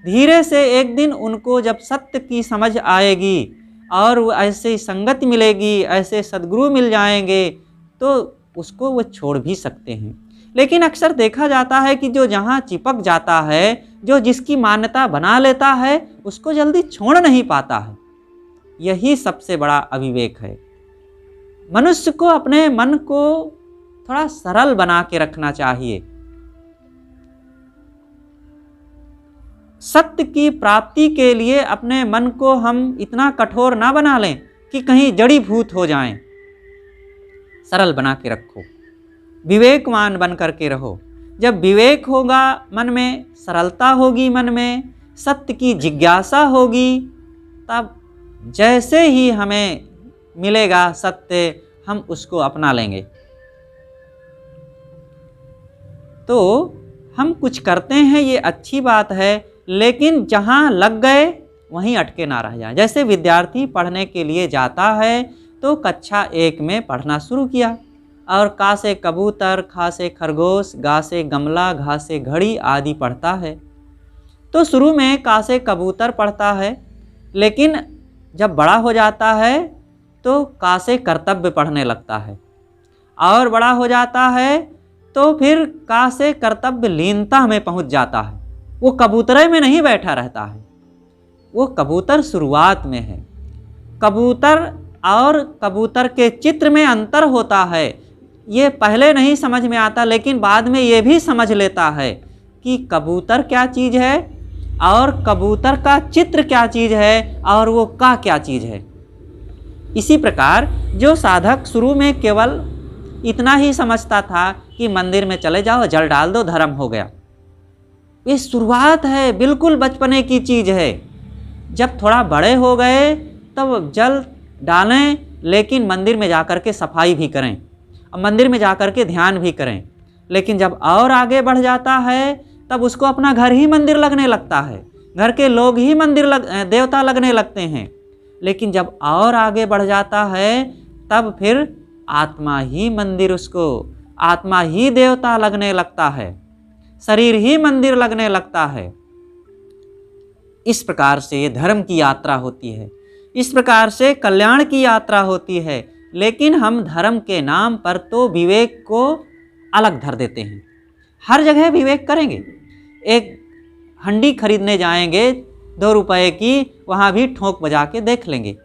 धीरे से एक दिन उनको जब सत्य की समझ आएगी और वो ऐसे संगत मिलेगी, ऐसे सद्गुरु मिल जाएंगे तो उसको वो छोड़ भी सकते हैं। लेकिन अक्सर देखा जाता है कि जो जहाँ चिपक जाता है, जो जिसकी मान्यता बना लेता है, उसको जल्दी छोड़ नहीं पाता है। यही सबसे बड़ा अविवेक है। मनुष्य को अपने मन को थोड़ा सरल बना के रखना चाहिए। सत्य की प्राप्ति के लिए अपने मन को हम इतना कठोर ना बना लें कि कहीं जड़ीभूत हो जाएं। सरल बना के रखो, विवेकवान बन करके रहो। जब विवेक होगा मन में, सरलता होगी मन में, सत्य की जिज्ञासा होगी, तब जैसे ही हमें मिलेगा सत्य, हम उसको अपना लेंगे। तो हम कुछ करते हैं, ये अच्छी बात है, लेकिन जहाँ लग गए वहीं अटके ना रह जाए। जैसे विद्यार्थी पढ़ने के लिए जाता है तो कक्षा 1 में पढ़ना शुरू किया और का से कबूतर, खा से खरगोश, गा से गमला, घा से घड़ी आदि पढ़ता है। तो शुरू में का से कबूतर पढ़ता है, लेकिन जब बड़ा हो जाता है तो का से कर्तव्य पढ़ने लगता है, और बड़ा हो जाता है तो फिर का से कर्तव्य लीनता में पहुंच जाता है। वो कबूतरे में नहीं बैठा रहता है, वो कबूतर शुरुआत में है। कबूतर और कबूतर के चित्र में अंतर होता है। ये पहले नहीं समझ में आता, लेकिन बाद में ये भी समझ लेता है कि कबूतर क्या चीज़ है और कबूतर का चित्र क्या चीज़ है और वो का क्या चीज़ है। इसी प्रकार जो साधक शुरू में केवल इतना ही समझता था कि मंदिर में चले जाओ, जल डाल दो, धर्म हो गया, ये शुरुआत है, बिल्कुल बचपने की चीज़ है। जब थोड़ा बड़े हो गए तब जल डालें, लेकिन मंदिर में जाकर के सफाई भी करें और मंदिर में जाकर के ध्यान भी करें। लेकिन जब और आगे बढ़ जाता है तब उसको अपना घर ही मंदिर लगने लगता है, घर के लोग ही देवता लगने लगते हैं। लेकिन जब और आगे बढ़ जाता है तब फिर आत्मा ही मंदिर, उसको आत्मा ही देवता लगने लगता है, शरीर ही मंदिर लगने लगता है। इस प्रकार से धर्म की यात्रा होती है, इस प्रकार से कल्याण की यात्रा होती है। लेकिन हम धर्म के नाम पर तो विवेक को अलग धर देते हैं। हर जगह विवेक करेंगे। एक हंडी खरीदने जाएंगे 2 रुपए की, वहाँ भी ठोंक बजा के देख लेंगे।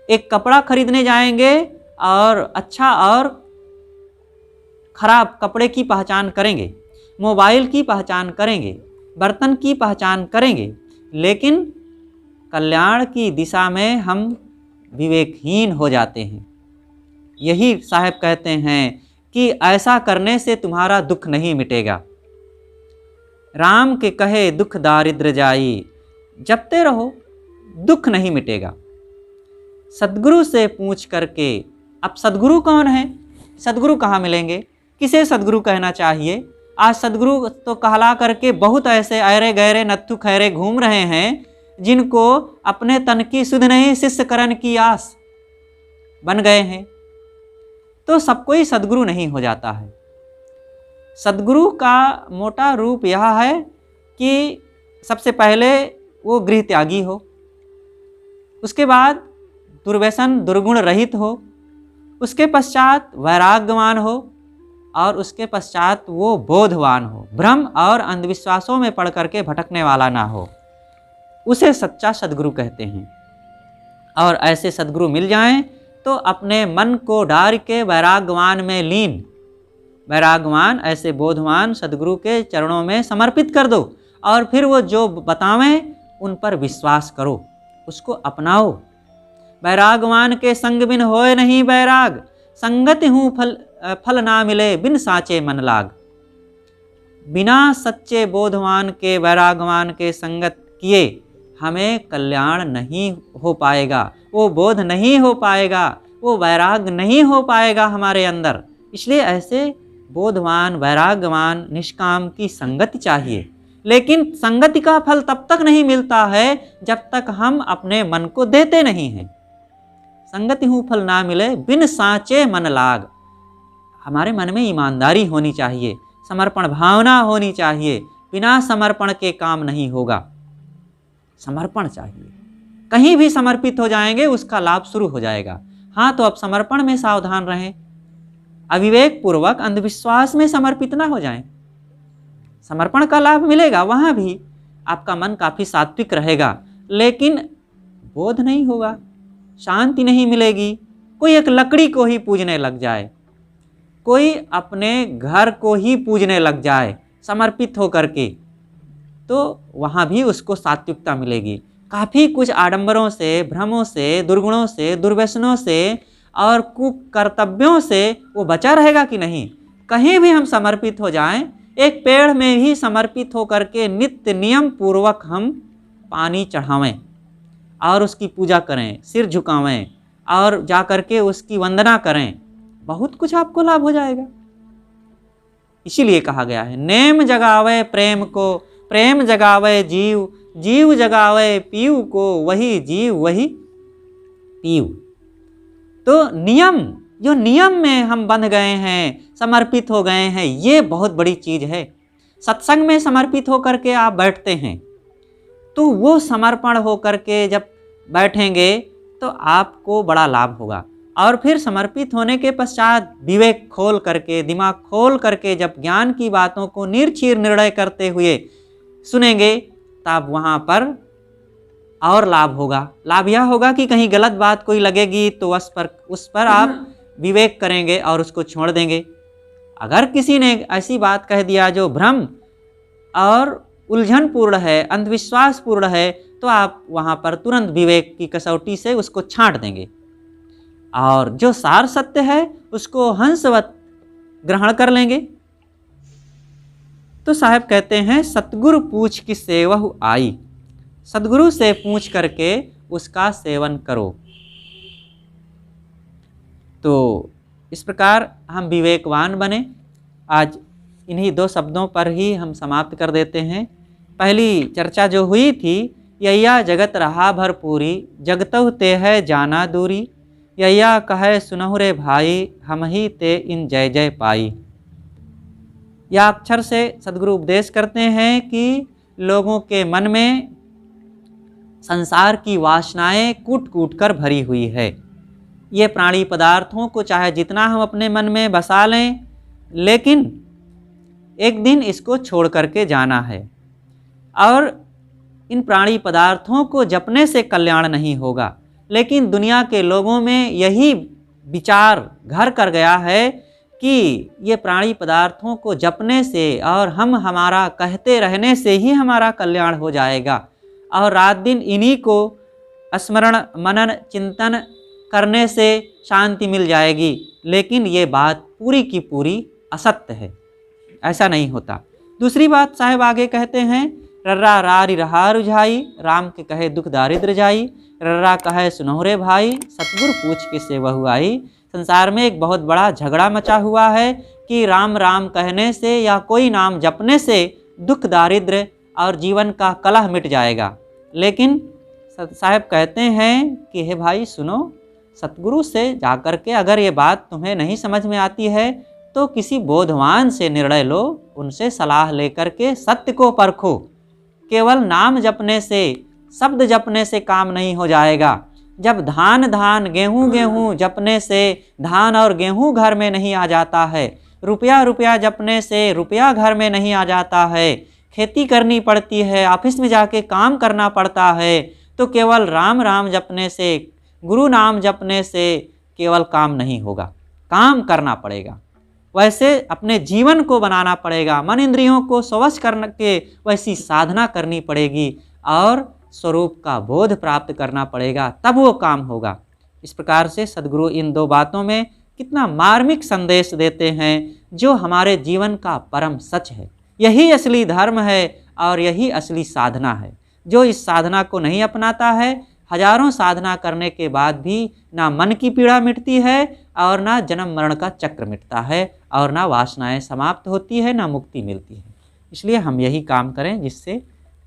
एक कपड़ा खरीदने जाएंगे और अच्छा और खराब कपड़े की पहचान करेंगे, मोबाइल की पहचान करेंगे, बर्तन की पहचान करेंगे। लेकिन कल्याण की दिशा में हम विवेकहीन हो जाते हैं। यही साहब कहते हैं कि ऐसा करने से तुम्हारा दुख नहीं मिटेगा। राम के कहे दुख दारिद्र जाई, जपते रहो, दुख नहीं मिटेगा। सद्गुरु से पूछ करके, अब सद्गुरु कौन है, सद्गुरु कहाँ मिलेंगे, किसे सद्गुरु कहना चाहिए। आज सद्गुरु तो कहला करके बहुत ऐसे ऐरे गहरे नत्थु खैरे घूम रहे हैं जिनको अपने तन की सुध नहीं शिष्य करण की आस बन गए हैं। तो सब कोई सद्गुरु नहीं हो जाता है। सद्गुरु का मोटा रूप यह है कि सबसे पहले वो गृह त्यागी हो, उसके बाद दुर्व्यसन दुर्गुण रहित हो, उसके पश्चात वैराग्यवान हो और उसके पश्चात वो बोधवान हो, भ्रम और अंधविश्वासों में पड़ करके भटकने वाला ना हो। उसे सच्चा सद्गुरु कहते हैं। और ऐसे सद्गुरु मिल जाएं तो अपने मन को डार के वैराग्यवान में लीन, वैराग्यवान ऐसे बोधवान सद्गुरु के चरणों में समर्पित कर दो और फिर वो जो बतावें उन पर विश्वास करो, उसको अपनाओ। वैराग्यवान के संग बिन होए नहीं बैराग, संगति हूँ फल ना मिले बिन साचे मन लाग। बिना सच्चे बोधवान के, वैराग्यवान के संगत किए हमें कल्याण नहीं हो पाएगा, वो बोध नहीं हो पाएगा, वो वैराग्य नहीं हो पाएगा हमारे अंदर। इसलिए ऐसे बोधवान वैराग्यवान निष्काम की संगति चाहिए। लेकिन संगति का फल तब तक नहीं मिलता है जब तक हम अपने मन को देते नहीं हैं। संगति हूँ फल ना मिले, बिन साचे मन लाग। हमारे मन में ईमानदारी होनी चाहिए, समर्पण भावना होनी चाहिए। बिना समर्पण के काम नहीं होगा, समर्पण चाहिए। कहीं भी समर्पित हो जाएंगे उसका लाभ शुरू हो जाएगा। हाँ, तो अब समर्पण में सावधान रहें, अविवेक पूर्वक अंधविश्वास में समर्पित ना हो जाएं। समर्पण का लाभ मिलेगा, वहाँ भी आपका मन काफ़ी सात्विक रहेगा, लेकिन बोध नहीं होगा, शांति नहीं मिलेगी। कोई एक लकड़ी को ही पूजने लग जाए, कोई अपने घर को ही पूजने लग जाए समर्पित होकर के, तो वहाँ भी उसको सात्विकता मिलेगी। काफ़ी कुछ आडंबरों से, भ्रमों से, दुर्गुणों से, दुर्व्यसनों से और कुकर्तव्यों से वो बचा रहेगा कि नहीं। कहीं भी हम समर्पित हो जाएं, एक पेड़ में ही समर्पित होकर के नित्य नियम पूर्वक हम पानी चढ़ावें और उसकी पूजा करें, सिर झुकावें और जा कर के उसकी वंदना करें, बहुत कुछ आपको लाभ हो जाएगा। इसीलिए कहा गया है, नेम जगावे प्रेम को, प्रेम जगावे जीव, जीव जगावे पीव को, वही जीव वही पीव। तो नियम, जो नियम में हम बंध गए हैं, समर्पित हो गए हैं, ये बहुत बड़ी चीज़ है। सत्संग में समर्पित होकर के आप बैठते हैं, तो वो समर्पण होकर के जब बैठेंगे तो आपको बड़ा लाभ होगा। और फिर समर्पित होने के पश्चात विवेक खोल करके, दिमाग खोल करके जब ज्ञान की बातों को निर्चीर निर्णय करते हुए सुनेंगे, तब वहाँ पर और लाभ होगा। लाभ यह होगा कि कहीं गलत बात कोई लगेगी तो उस पर आप विवेक करेंगे और उसको छोड़ देंगे। अगर किसी ने ऐसी बात कह दिया जो भ्रम और उलझनपूर्ण है, अंधविश्वासपूर्ण है, तो आप वहाँ पर तुरंत विवेक की कसौटी से उसको छांट देंगे और जो सार सत्य है उसको हंसवत ग्रहण कर लेंगे। तो साहब कहते हैं, सतगुरु पूछ की सेवहु आई, सदगुरु से पूछ करके उसका सेवन करो। तो इस प्रकार हम विवेकवान बने। आज इन्हीं 2 शब्दों पर ही हम समाप्त कर देते हैं। पहली चर्चा जो हुई थी, यैया जगत रहा भरपूरी, जगतहु ते है जाना दूरी, यैया कहे सुनहु रे भाई, हम ही ते इन जय जय पाई। यह अक्षर से सदगुरु उपदेश करते हैं कि लोगों के मन में संसार की वासनाएं कूट कूट कर भरी हुई है। ये प्राणी पदार्थों को चाहे जितना हम अपने मन में बसा लें, लेकिन एक दिन इसको छोड़ करके जाना है। और इन प्राणी पदार्थों को जपने से कल्याण नहीं होगा, लेकिन दुनिया के लोगों में यही विचार घर कर गया है कि ये प्राणी पदार्थों को जपने से और हम हमारा कहते रहने से ही हमारा कल्याण हो जाएगा और रात दिन इन्हीं को स्मरण मनन चिंतन करने से शांति मिल जाएगी। लेकिन ये बात पूरी की पूरी असत्य है, ऐसा नहीं होता। दूसरी बात साहब आगे कहते हैं, रर्रा रारी रहा रुझाई, राम के कहे दुख दारिद्र जाई, रर्रा कहे सुनहरे भाई, सतगुरु पूछ के सेवहु आई। संसार में एक बहुत बड़ा झगड़ा मचा हुआ है कि राम राम कहने से या कोई नाम जपने से दुख दारिद्र और जीवन का कलह मिट जाएगा। लेकिन साहब कहते हैं कि हे भाई सुनो, सतगुरु से जाकर के अगर ये बात तुम्हें नहीं समझ में आती है तो किसी बोधवान से निर्णय लो, उनसे सलाह लेकर के सत्य को परखो। केवल नाम जपने से, शब्द जपने से काम नहीं हो जाएगा। जब धान धान गेहूँ गेहूँ जपने से धान और गेहूँ घर में नहीं आ जाता है, रुपया रुपया जपने से रुपया घर में नहीं आ जाता है, खेती करनी पड़ती है, ऑफिस में जाके काम करना पड़ता है, तो केवल राम राम जपने से, गुरु नाम जपने से केवल काम नहीं होगा, काम करना पड़ेगा। वैसे अपने जीवन को बनाना पड़ेगा, मन इंद्रियों को स्वच्छ करके वैसी साधना करनी पड़ेगी और स्वरूप का बोध प्राप्त करना पड़ेगा, तब वो काम होगा। इस प्रकार से सदगुरु इन 2 बातों में कितना मार्मिक संदेश देते हैं जो हमारे जीवन का परम सच है। यही असली धर्म है और यही असली साधना है। जो इस साधना को नहीं अपनाता है, हजारों साधना करने के बाद भी ना मन की पीड़ा मिटती है और ना जन्म मरण का चक्र मिटता है और ना वासनाएं समाप्त होती है, ना मुक्ति मिलती है। इसलिए हम यही काम करें जिससे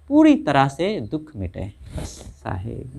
पूरी तरह से दुख मिटे। बस साहेब।